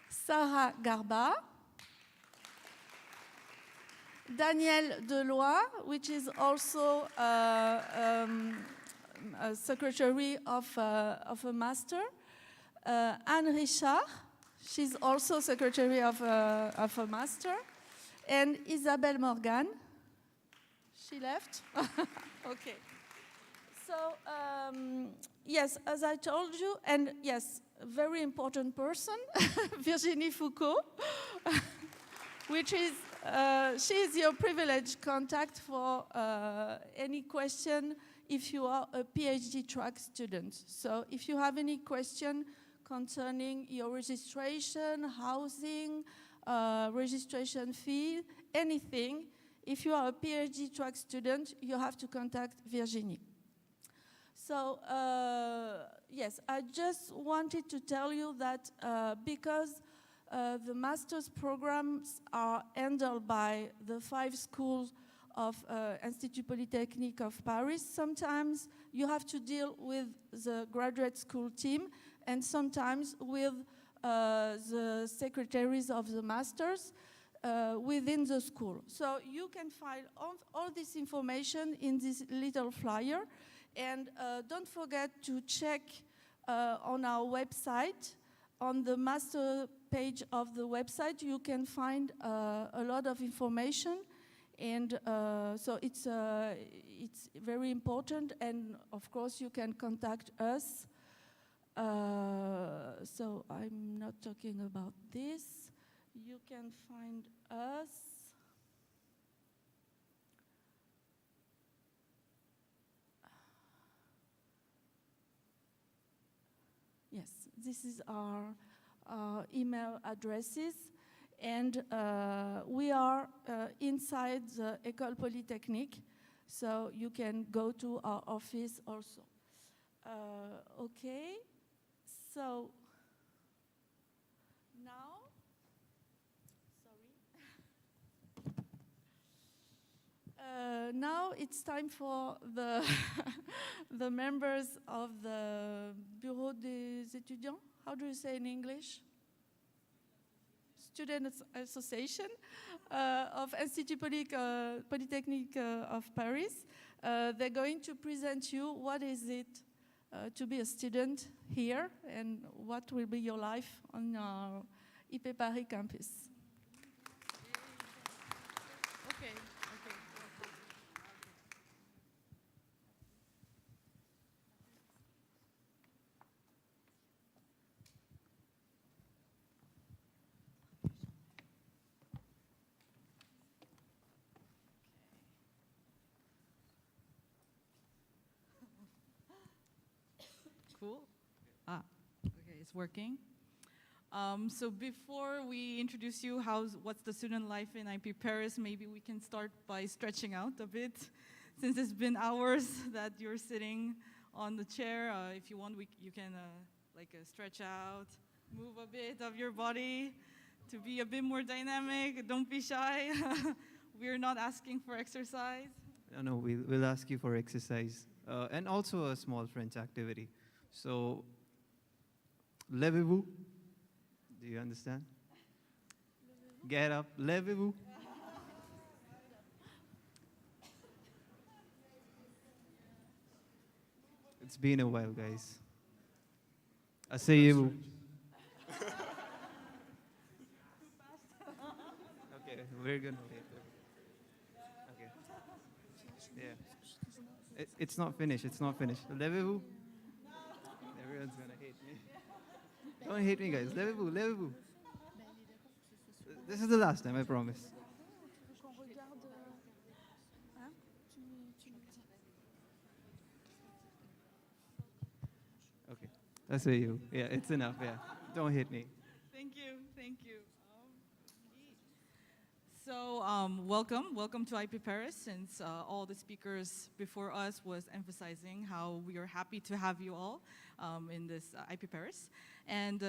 Sarah Garba. Daniel Deloy, which is also a secretary of a master. Anne Richard, she's also secretary of a master. And Isabelle Morgan, she left. Okay. So, yes, as I told you, and yes, a very important person, Virginie Foucault, which is, she is your privileged contact for any question if you are a PhD track student. So if you have any question concerning your registration, housing, registration fee, anything, if you are a PhD track student, you have to contact Virginie. So, yes, I just wanted to tell you that because the master's programs are handled by the 5 schools of Institut Polytechnique of Paris, sometimes you have to deal with the graduate school team and sometimes with the secretaries of the masters within the school. So you can find all this information in this little flyer. And don't forget to check on our website. On the master page of the website, you can find a lot of information. And so it's very important. And of course, you can contact us. So I'm not talking about this. You can find us. Yes, this is our email addresses, and we are inside the École Polytechnique, so you can go to our office also. Okay, so now, now it's time for the the members of the Bureau des étudiants. How do you say in English? Student Association of Institut Polytechnique of Paris. They're going to present you what is it to be a student here and what will be your life on our IP Paris campus. Okay. Cool. Okay, it's working. So before we introduce you, what's the student life in IP Paris, maybe we can start by stretching out a bit, since it's been hours that you're sitting on the chair. If you want, you can stretch out, move a bit of your body to be a bit more dynamic. Don't be shy. We're not asking for exercise. No, we'll ask you for exercise and also a small French activity. So, levez-vous. Do you understand? Get up, levez-vous. It's been a while, guys. Asseyez-vous. Okay, we're gonna wait. Okay. Yeah. It's not finished. It's not finished. Levez-vous. Everyone's gonna hate me. Don't hate me, guys. Levez-vous, levez-vous. This is the last time, I promise. Okay. That's you. Yeah, it's enough. Yeah. Don't hit me. Thank you. So welcome to IP Paris, since all the speakers before us was emphasizing how we are happy to have you all in this IP Paris. And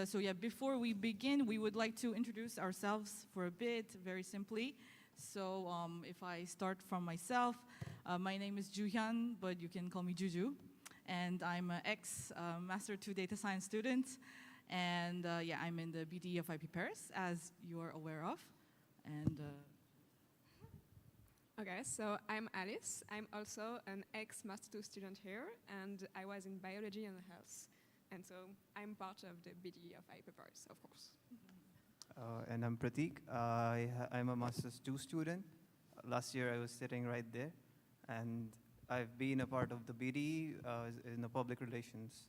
before we begin, we would like to introduce ourselves for a bit, very simply. So if I start from myself, my name is Juhyun, but you can call me Juju. And I'm an ex-Master 2 Data Science student. And I'm in the BD of IP Paris, as you are aware of. And Okay, so I'm Alice. I'm also an ex-Master 2 student here, and I was in biology and health. And so I'm part of the BD of IP Paris, of course. And I'm Pratik. I'm a Master's 2 student. Last year I was sitting right there. And I've been a part of the BD in the public relations.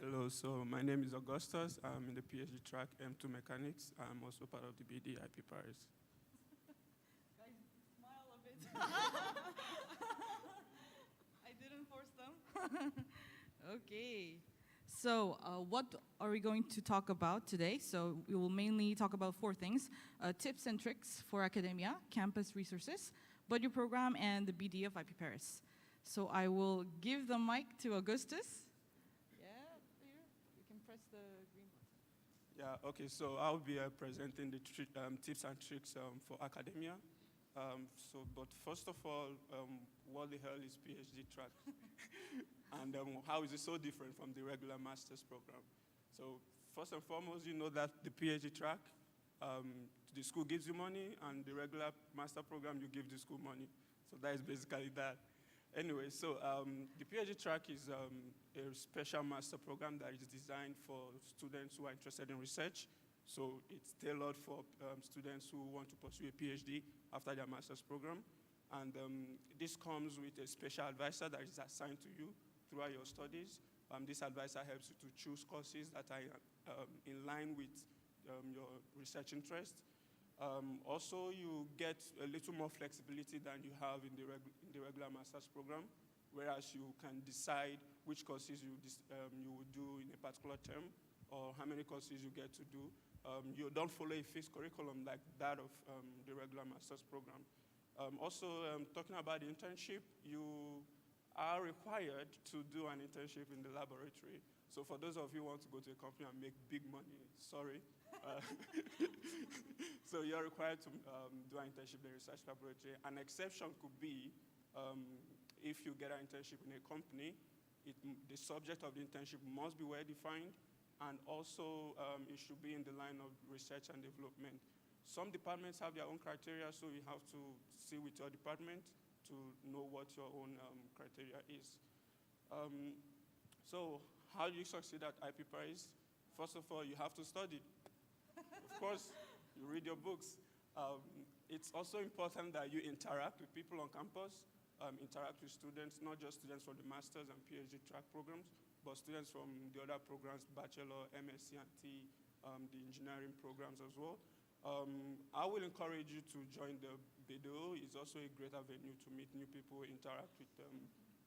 Hello, so my name is Augustus. I'm in the PhD track M2 Mechanics. I'm also part of the BD IP Paris. guys, smile a bit. I didn't force them. Okay. So what are we going to talk about today? So we will mainly talk about 4 things: tips and tricks for academia, campus resources, budget program, and the BD of IP Paris. So I will give the mic to Augustus. Yeah, here. You can press the green button. Yeah, okay, so I'll be presenting the tips and tricks for academia. But first of all, what the hell is PhD track? And how is it so different from the regular master's program? So first and foremost, you know that the PhD track, the school gives you money, and the regular master program, you give the school money. So that is basically that. Anyway, so the PhD track is a special master program that is designed for students who are interested in research. So it's tailored for students who want to pursue a PhD after their master's program. And this comes with a special advisor that is assigned to you throughout your studies. This advisor helps you to choose courses that are in line with your research interest. Also, you get a little more flexibility than you have in the regular master's program, whereas you can decide which courses you will do in a particular term, or how many courses you get to do. You don't follow a fixed curriculum like that of the regular master's program. Talking about the internship, you are required to do an internship in the laboratory. So for those of you who want to go to a company and make big money, sorry. So you're required to do an internship in the research laboratory. An exception could be if you get an internship in a company, the subject of the internship must be well defined, and also it should be in the line of research and development. Some departments have their own criteria, so you have to see with your department to know what your own criteria is. So how do you succeed at IP Paris? First of all, you have to study. Of course, you read your books. It's also important that you interact with people on campus, interact with students, not just students from the master's and PhD track programs, but students from the other programs, bachelor, MSc and T, the engineering programs as well. I will encourage you to join the BDO. It's also a great avenue to meet new people, interact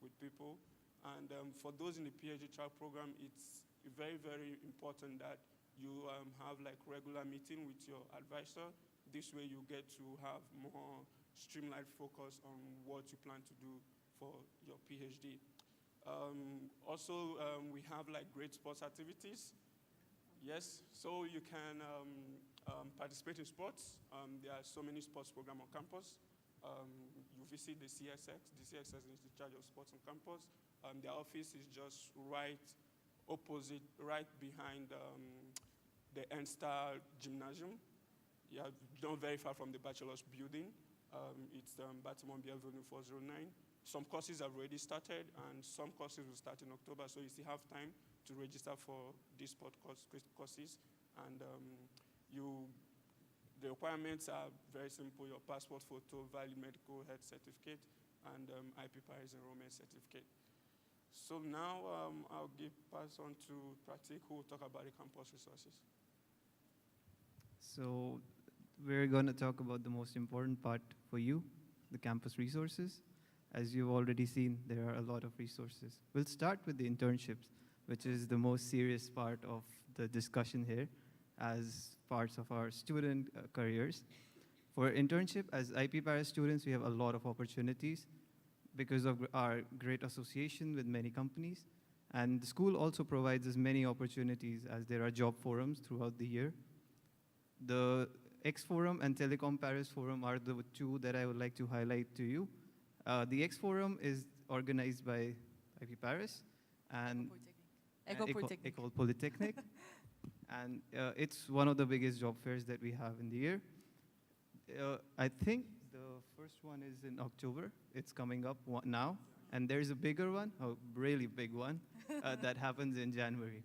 with people. And for those in the PhD track program, it's very, very important that you have like regular meeting with your advisor. This way you get to have more streamlined focus on what you plan to do for your PhD. Also, we have like great sports activities. Yes, so you can participate in sports. There are so many sports programs on campus. You visit the CSX. The CSX is in charge of sports on campus. Their office is just right opposite, right behind the N-Star Gymnasium. Yeah, not very far from the bachelor's building. It's Baltimore Avenue 409. Some courses have already started, and some courses will start in October, so you still have time to register for these sport courses. And the requirements are very simple: your passport photo, valid medical health certificate, and IP Paris enrollment certificate. So now I'll pass on to Pratik, who will talk about the campus resources. So we're going to talk about the most important part for you, the campus resources. As you've already seen, there are a lot of resources. We'll start with the internships, which is the most serious part of the discussion here as parts of our student careers. For internship, as IP Paris students, we have a lot of opportunities because of our great association with many companies. And the school also provides us many opportunities as there are job forums throughout the year. The X Forum and Telecom Paris Forum are the two that I would like to highlight to you. The X Forum is organized by IP Paris and École Polytechnique. And it's one of the biggest job fairs that we have in the year. I think the first one is in October. It's coming up now. And there's a bigger one, a really big one, that happens in January.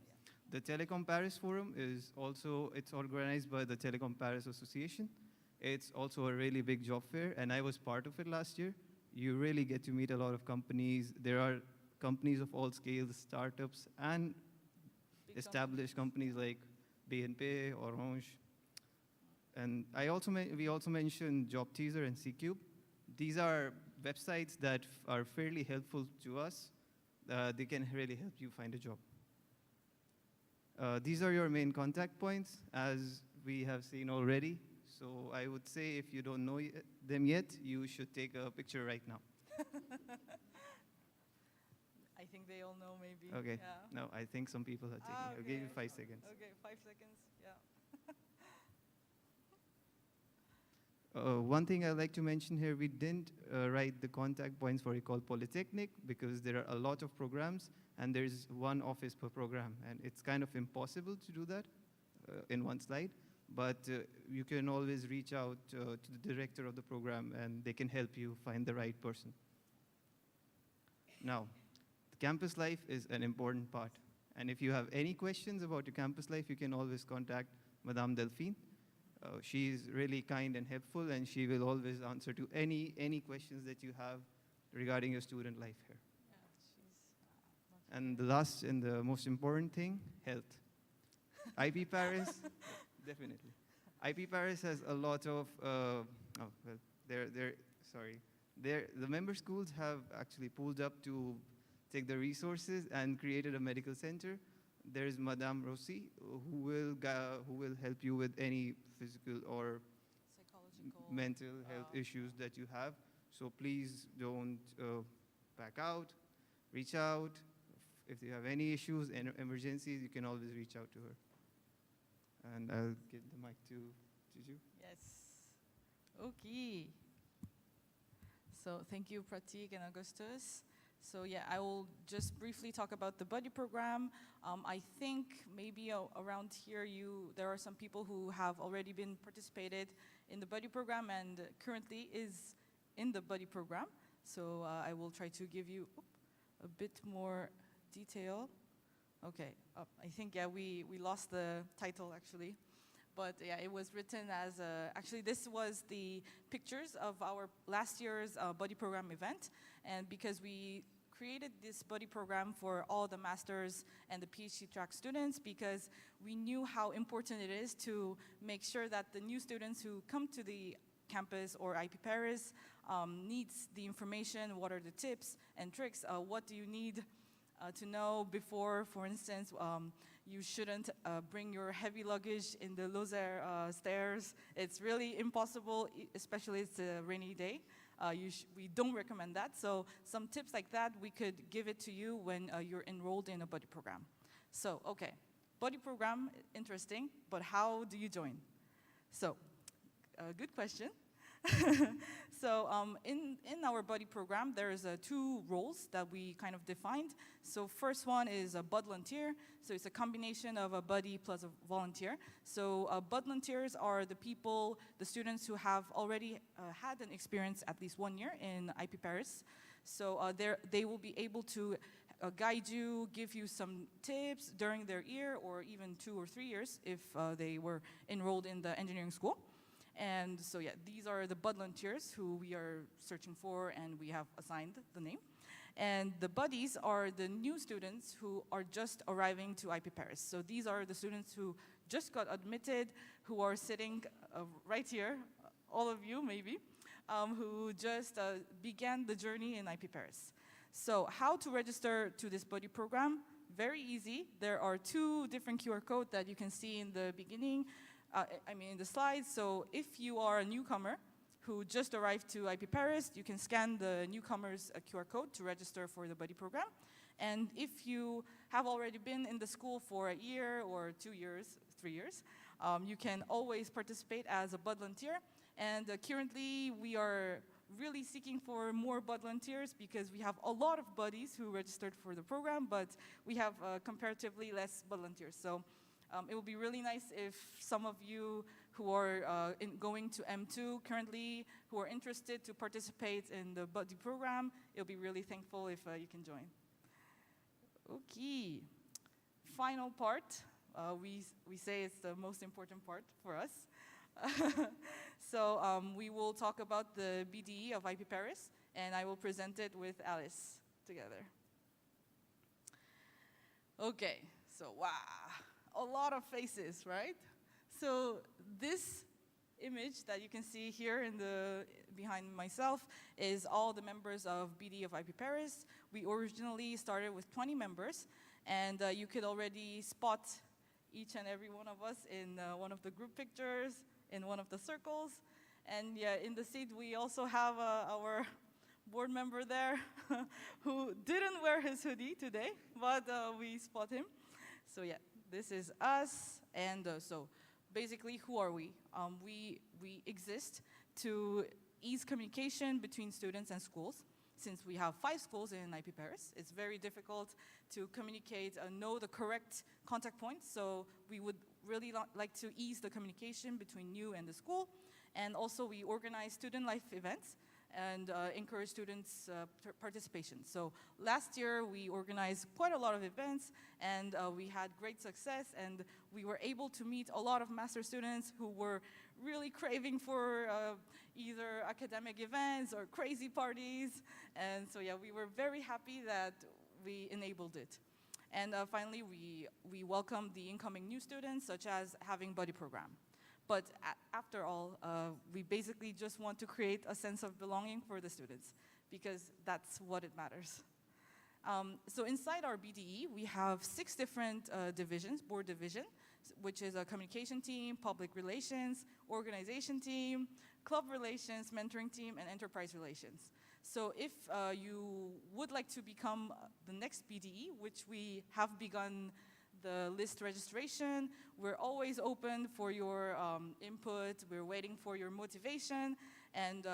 The Telecom Paris Forum is also, it's organized by the Telecom Paris Association. It's also a really big job fair, and I was part of it last year. You really get to meet a lot of companies. There are companies of all scales, startups, and big established companies like BNP, Orange. And we also mentioned Job Teaser and C-Cube. These are websites that are fairly helpful to us. They can really help you find a job. These are your main contact points, as we have seen already. So I would say if you don't know them yet, you should take a picture right now. I think they all know, maybe. Okay. Yeah. No, I think some people are taking it. I'll give you 5 seconds. Okay, 5 seconds. Yeah. One thing I'd like to mention here, we didn't write the contact points for École Polytechnique because there are a lot of programs and there's one office per program. And it's kind of impossible to do that in one slide. But you can always reach out to the director of the program and they can help you find the right person. Now, the campus life is an important part. And if you have any questions about your campus life, you can always contact Madame Delphine. She's really kind and helpful, and she will always answer to any questions that you have regarding your student life here. Yeah, and the last and the most important thing, health. IP Paris, definitely. IP Paris has a lot of, the member schools have actually pulled up to take the resources and created a medical center. There's Madame Rossi, who will help you with any physical or mental health issues that you have. So please don't back out, reach out. If you have any issues and emergencies, you can always reach out to her. And I'll give the mic to Juju. Yes. Okay. So thank you, Pratik and Augustus. So yeah, I will just briefly talk about the buddy program. I think maybe around here there are some people who have already been participated in the buddy program and currently is in the buddy program. So I will try to give you a bit more detail. Okay, I think, yeah, we lost the title actually. But yeah, it was written as, actually this was the pictures of our last year's buddy program event. And because we created this buddy program for all the master's and the PhD track students, because we knew how important it is to make sure that the new students who come to the campus or IP Paris needs the information, what are the tips and tricks, what do you need to know before, for instance, you shouldn't bring your heavy luggage in the Lozère stairs. It's really impossible, especially it's a rainy day. We don't recommend that. So some tips like that, we could give it to you when you're enrolled in a buddy program. So, okay, buddy program, interesting, but how do you join? So, good question. So in our buddy program, there's two roles that we kind of defined. So first one is a budvolunteer. So it's a combination of a buddy plus a volunteer. So budvolunteers are the people, the students who have already had an experience at least 1 year in IP Paris. So they will be able to guide you, give you some tips during their year or even 2 or 3 years if they were enrolled in the engineering school. And so yeah, these are the budvolunteers who we are searching for and we have assigned the name. And the buddies are the new students who are just arriving to IP Paris. So these are the students who just got admitted, who are sitting right here, all of you maybe, who just began the journey in IP Paris. So how to register to this buddy program? Very easy. There are 2 different QR codes that you can see in the beginning. In the slides. So if you are a newcomer who just arrived to IP Paris, you can scan the newcomer's QR code to register for the buddy program. And if you have already been in the school for a year or 2 years, 3 years, you can always participate as a budvolunteer. And currently, we are really seeking for more budvolunteers because we have a lot of buddies who registered for the program, but we have comparatively less volunteers. So it would be really nice if some of you who are going to M2 currently, who are interested to participate in the buddy program, it'll be really thankful if you can join. Okay, final part. We say it's the most important part for us. So we will talk about the BDE of IP Paris, and I will present it with Alice together. Okay, so wow. A lot of faces, right? So this image that you can see here behind myself is all the members of BD of IP Paris. We originally started with 20 members, and you could already spot each and every one of us in one of the group pictures, in one of the circles. And yeah, in the seat, we also have our board member there who didn't wear his hoodie today, but we spot him. So yeah. This is us, and so basically, who are we? We exist to ease communication between students and schools. Since we have 5 schools in IP Paris, it's very difficult to communicate and know the correct contact points, so we would really like to ease the communication between you and the school. And also, we organize student life events and encourage students' participation. So last year, we organized quite a lot of events, and we had great success, and we were able to meet a lot of master students who were really craving for either academic events or crazy parties. And so yeah, we were very happy that we enabled it. And finally, we welcomed the incoming new students, such as having buddy program. But after all, we basically just want to create a sense of belonging for the students, because that's what it matters. So inside our BDE, we have 6 different divisions, board division, which is a communication team, public relations, organization team, club relations, mentoring team, and enterprise relations. So if you would like to become the next BDE, which we have begun the list registration, we're always open for your input. We're waiting for your motivation, and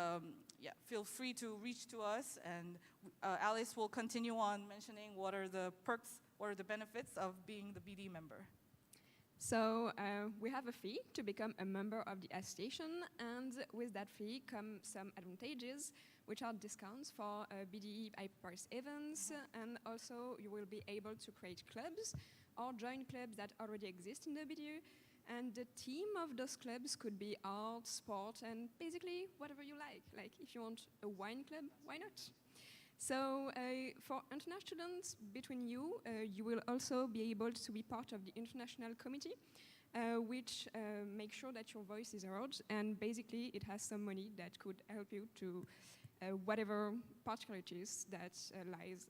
yeah, feel free to reach to us, and Alice will continue on mentioning what are the perks, what are the benefits of being the BD member. So we have a fee to become a member of the association, and with that fee come some advantages, which are discounts for BDE Paris events, and also you will be able to create clubs or join clubs that already exist in the BDE. And the theme of those clubs could be art, sport, and basically whatever you like. Like if you want a wine club, why not? So for international students, between you, you will also be able to be part of the international committee, which makes sure that your voice is heard, and basically it has some money that could help you to whatever particularities that lies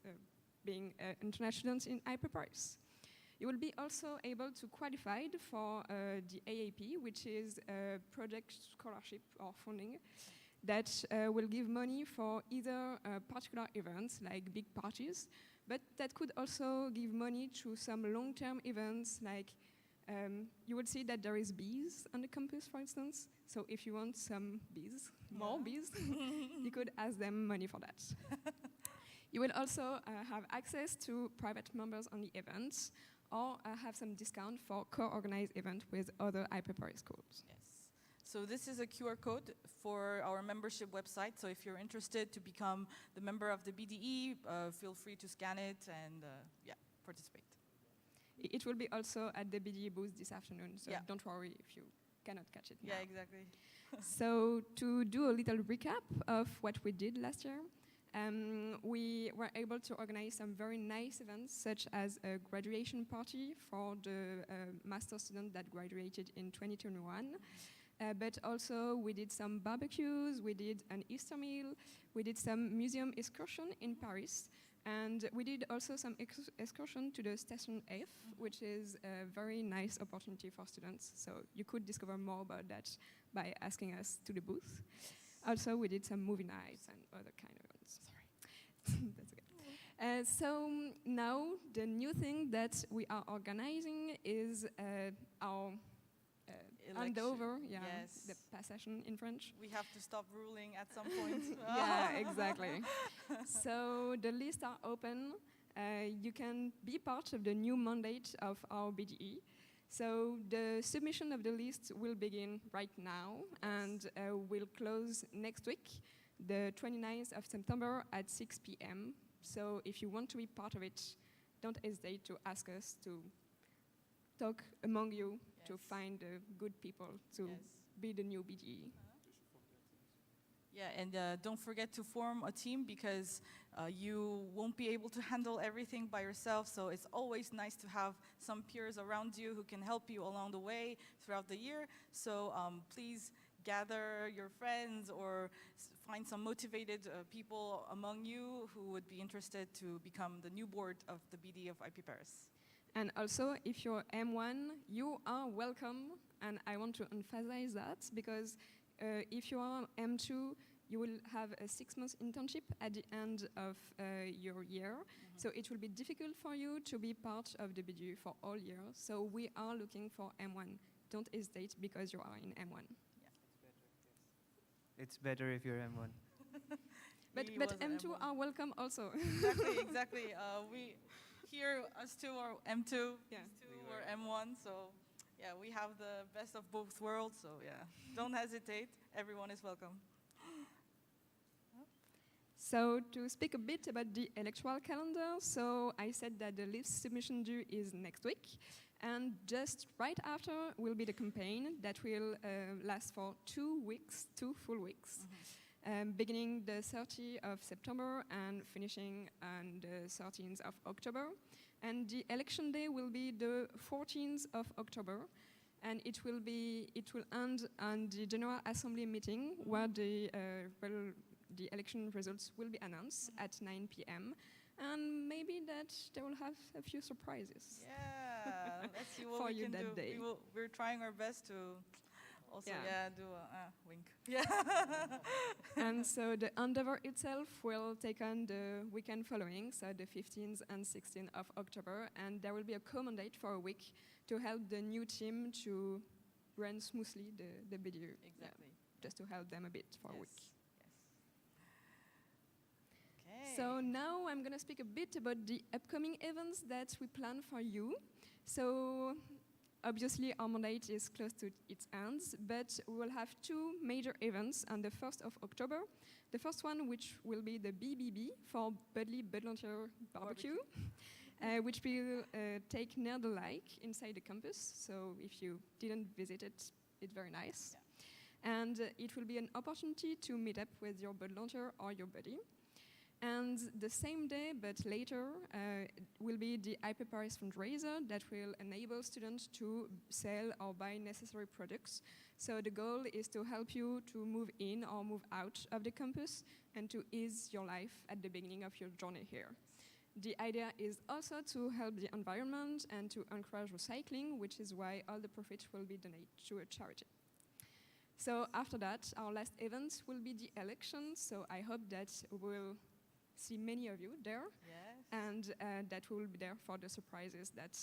being international students in Paris. You will be also able to qualify for the AAP, which is a project scholarship or funding that will give money for either particular events like big parties, but that could also give money to some long-term events like you will see that there is bees on the campus, for instance. So if you want some bees, more bees, you could ask them money for that. You will also have access to private members-only events, or have some discount for co-organized events with other Paris schools. Yes. So this is a QR code for our membership website. So if you're interested to become the member of the BDE, feel free to scan it and participate. It will be also at the BDE booth this afternoon, so don't worry if you cannot catch it now. Yeah, exactly. So to do a little recap of what we did last year, we were able to organize some very nice events, such as a graduation party for the master student that graduated in 2021. But also we did some barbecues, we did an Easter meal, we did some museum excursion in Paris, and we did also some excursion to the Station F, which is a very nice opportunity for students. So you could discover more about that by asking us to the booth. Also, we did some movie nights and other kind of events. Sorry. That's okay. So now the new thing that we are organizing is our handover, the passation in French. We have to stop ruling at some point. Yeah, exactly. So the lists are open. You can be part of the new mandate of our BDE. So the submission of the list will begin right now and will close next week, the 29th of September at 6 p.m. So if you want to be part of it, don't hesitate to ask us to talk among you to find good people to be the new BDE. Yeah, and don't forget to form a team because you won't be able to handle everything by yourself. So it's always nice to have some peers around you who can help you along the way throughout the year. So please gather your friends or find some motivated people among you who would be interested to become the new board of the BD of IP Paris. And also, if you're M1, you are welcome. And I want to emphasize that because if you are M2, you will have a 6-month internship at the end of your year. So it will be difficult for you to be part of the BDU for all year. So we are looking for M1. Don't hesitate because you are in M1. Yeah. It's better if you're M1. but M2 are welcome also. Exactly. We here, us two are M2, yeah. us two are M1, so yeah, we have the best of both worlds, so yeah, don't hesitate, everyone is welcome. So to speak a bit about the electoral calendar, so I said that the list submission due is next week, and just right after will be the campaign that will last for 2 weeks, 2 full weeks. Beginning the 30th of September and finishing on the 13th of October. And the election day will be the 14th of October. And it will end on the General Assembly meeting where the election results will be announced at 9 p.m. And maybe that they will have a few surprises. Yeah, let's see what for we you can that do. day. We're trying our best to also, do a wink. Yeah. And so the endeavor itself will take on the weekend following, so the 15th and 16th of October, and there will be a co-mandate for a week to help the new team to run smoothly the BDU. Exactly. Just to help them a bit for a week. Okay. So now I'm going to speak a bit about the upcoming events that we plan for you. So Obviously, our mandate is close to its end, but we will have two major events on the 1st of October. The first one, which will be the BBB for Budley Budlanter Barbecue, which will take near the lake inside the campus. So if you didn't visit it, it's very nice. Yeah. And it will be an opportunity to meet up with your Budlanter or your buddy. And the same day, but later, will be the IP Paris fundraiser that will enable students to sell or buy necessary products. So the goal is to help you to move in or move out of the campus and to ease your life at the beginning of your journey here. The idea is also to help the environment and to encourage recycling, which is why all the profits will be donated to a charity. So after that, our last event will be the election. So I hope that we'll see many of you there, yes. And that we will be there for the surprises that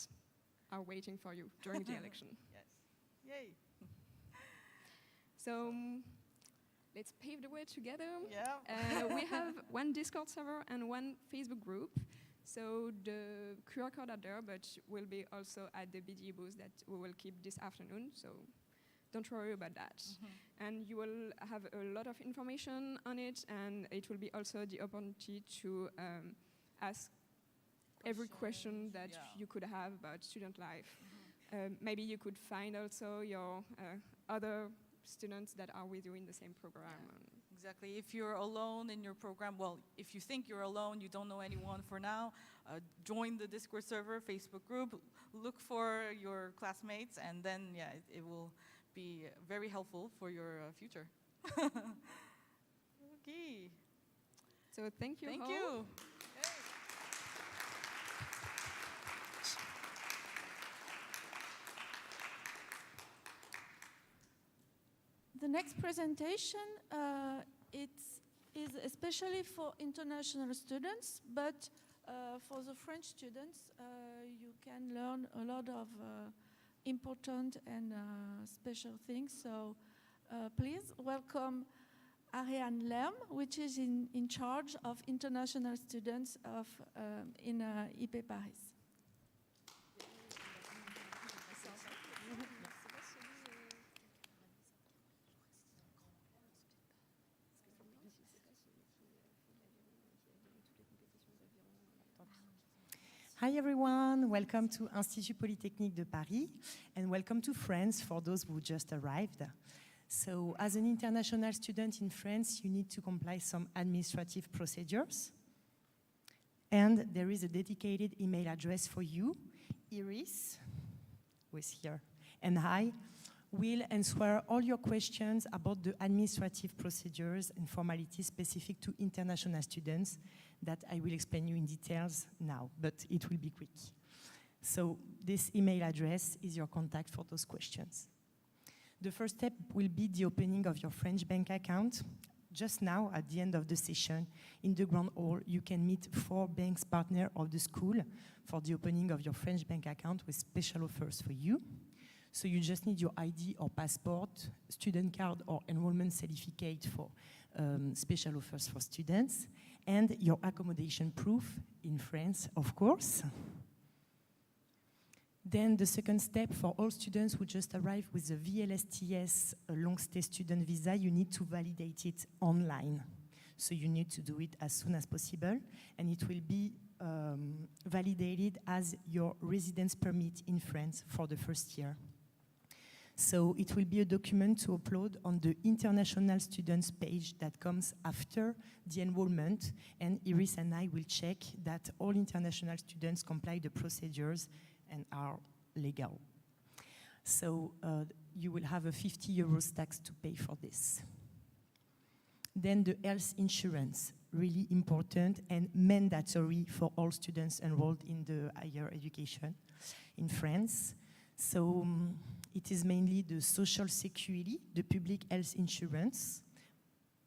are waiting for you during the election. Yes. Yay. So let's pave the way together. Yeah. We have one Discord server and one Facebook group. So the QR code are there, but will be also at the BDE booth that we will keep this afternoon. So don't worry about that. Mm-hmm. And you will have a lot of information on it, and it will be also the opportunity to ask every question that you could have about student life. Mm-hmm. Maybe you could find also your other students that are with you in the same program. Yeah. Exactly. If you're alone in your program, well, if you think you're alone, you don't know anyone for now, join the Discord server, Facebook group, look for your classmates, and then, yeah, it will be very helpful for your future. Okay. So thank you. Thank all. you. The next presentation is especially for international students, but for the French students, you can learn a lot of important and special things. So please welcome Ariane Lerm, which is in charge of international students in IP Paris. Hi everyone, welcome to Institut Polytechnique de Paris and welcome to France for those who just arrived. So as an international student in France, you need to comply some administrative procedures. And there is a dedicated email address for you. Iris, who is here, and I will answer all your questions about the administrative procedures and formalities specific to international students that I will explain you in details now, but it will be quick. So this email address is your contact for those questions. The first step will be the opening of your French bank account. Just now, at the end of the session, in the Grand Hall, you can meet 4 banks partners of the school for the opening of your French bank account with special offers for you. So you just need your ID or passport, student card or enrollment certificate for special offers for students, and your accommodation proof in France, of course. Then the second step for all students who just arrived with the VLSTS, a long-stay student visa, you need to validate it online. So you need to do it as soon as possible, and it will be validated as your residence permit in France for the first year. So it will be a document to upload on the international students page that comes after the enrollment, and Iris and I will check that all international students comply the procedures and are legal. So you will have a 50 euros tax to pay for this. Then the health insurance, really important and mandatory for all students enrolled in the higher education in France. So it is mainly the social security, the public health insurance,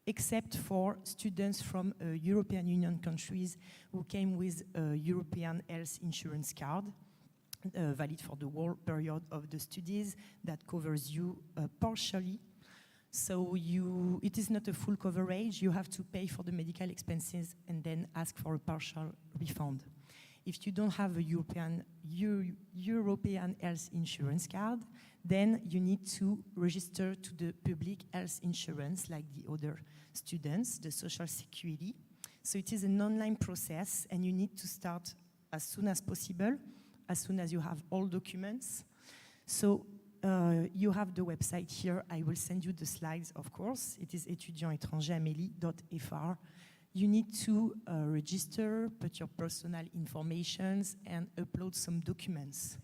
except for students from European Union countries who came with a European health insurance card, valid for the whole period of the studies, that covers you partially. So it is not a full coverage. You have to pay for the medical expenses and then ask for a partial refund. If you don't have a European health insurance card, then you need to register to the public health insurance like the other students, the social security. So it is an online process, and you need to start as soon as possible, as soon as you have all documents. So you have the website here. I will send you the slides, of course. It is étudiantsétrangeramélie.fr. You need to register, put your personal information, and upload some documents.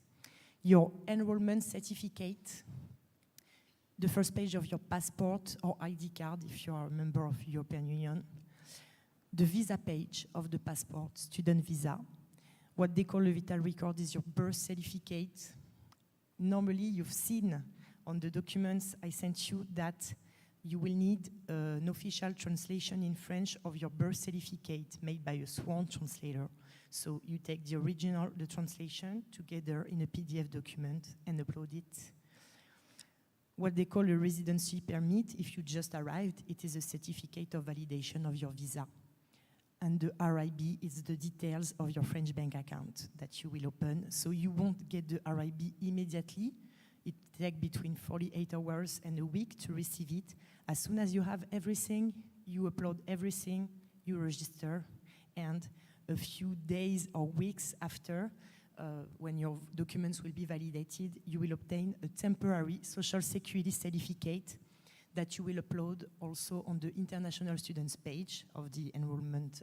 Your enrollment certificate, the first page of your passport or ID card if you are a member of the European Union, the visa page of the passport, student visa. What they call a vital record is your birth certificate. Normally, you've seen on the documents I sent you that you will need an official translation in French of your birth certificate made by a sworn translator. So you take the original, the translation, together in a PDF document and upload it. What they call a residency permit, if you just arrived, it is a certificate of validation of your visa. And the RIB is the details of your French bank account that you will open. So you won't get the RIB immediately. It takes between 48 hours and a week to receive it. As soon as you have everything, you upload everything, you register, and a few days or weeks after, when your documents will be validated, you will obtain a temporary social security certificate that you will upload also on the international students page of the enrollment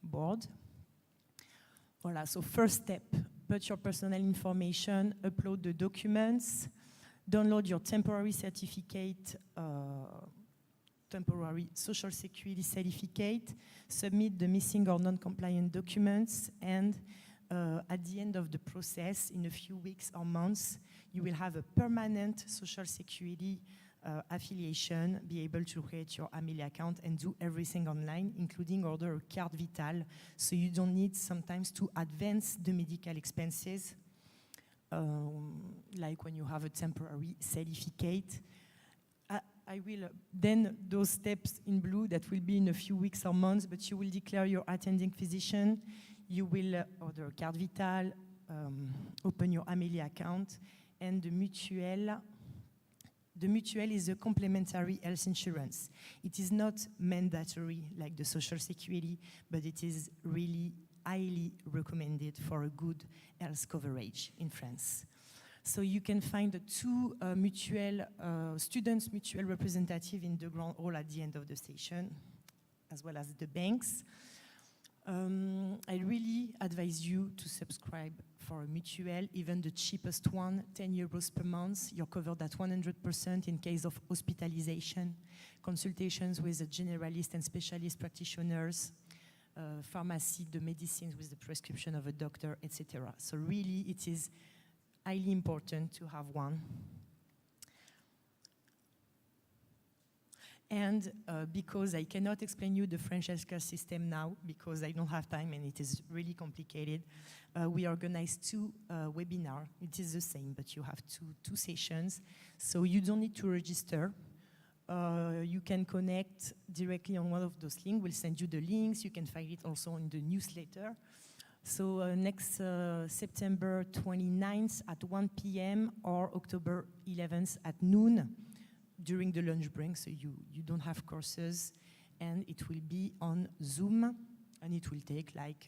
board. Voilà, so first step, put your personal information, upload the documents, download your temporary certificate, temporary social security certificate, submit the missing or non-compliant documents, and at the end of the process, in a few weeks or months, you will have a permanent social security affiliation, be able to create your Amélie account and do everything online, including order a card vital, so you don't need sometimes to advance the medical expenses, like when you have a temporary certificate. I will then those steps in blue that will be in a few weeks or months, but you will declare your attending physician, you will order a card vital, open your Amélie account, and the mutuelle. The mutuelle is a complementary health insurance. It is not mandatory like the social security, but it is really highly recommended for a good health coverage in France. So you can find the two students' mutual representative in the grand hall at the end of the station, as well as the banks. I really advise you to subscribe for a mutuelle, even the cheapest one, 10 euros per month. You're covered at 100% in case of hospitalization, consultations with a generalist and specialist practitioners, pharmacy, the medicines with the prescription of a doctor, etc. So really, it is highly important to have one. And because I cannot explain you the French healthcare system now, because I don't have time and it is really complicated, we organized two webinars. It is the same, but you have two sessions. So you don't need to register. You can connect directly on one of those links. We'll send you the links. You can find it also in the newsletter. So next September 29th at 1 p.m. or October 11th at noon, during the lunch break, so you don't have courses, and it will be on Zoom, and it will take like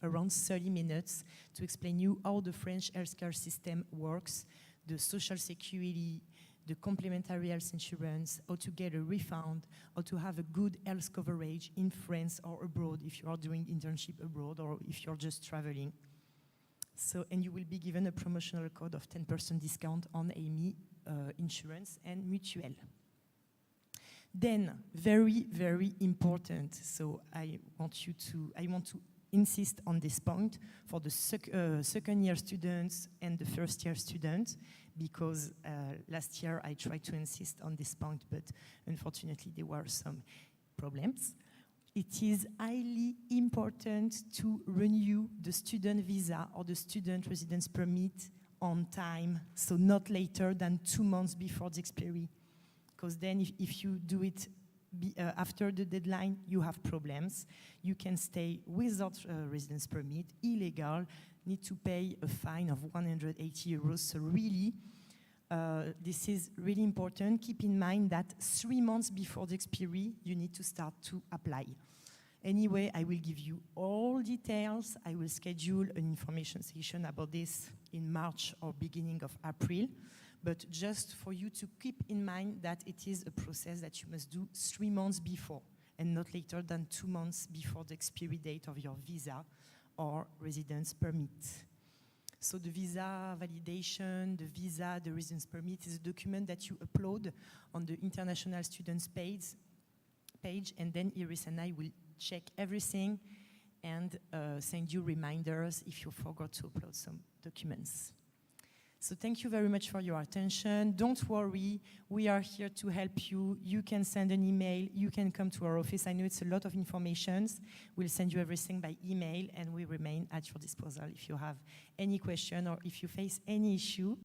around 30 minutes to explain you how the French healthcare system works, the social security, the complementary health insurance, how to get a refund, how to have a good health coverage in France or abroad if you are doing internship abroad or if you're just traveling. So, and you will be given a promotional code of 10% discount on AMI insurance and mutuelle. Then, very, very important, so I want to insist on this point for the second year students and the first year students, because last year I tried to insist on this point, but unfortunately there were some problems. It is highly important to renew the student visa or the student residence permit on time, so not later than 2 months before the expiry. Because then if you do it after the deadline, you have problems. You can stay without residence permit, illegal, need to pay a fine of 180 euros. So really, this is really important. Keep in mind that 3 months before the expiry, you need to start to apply. Anyway, I will give you all details. I will schedule an information session about this in March or beginning of April. But just for you to keep in mind that it is a process that you must do 3 months before and not later than 2 months before the expiry date of your visa or residence permit. So the visa validation, the residence permit is a document that you upload on the International Students page, and then Iris and I will check everything and send you reminders if you forgot to upload some documents. So thank you very much for your attention. Don't worry, we are here to help you. You can send an email, you can come to our office. I know it's a lot of information. We'll send you everything by email, and we remain at your disposal if you have any question or if you face any issue.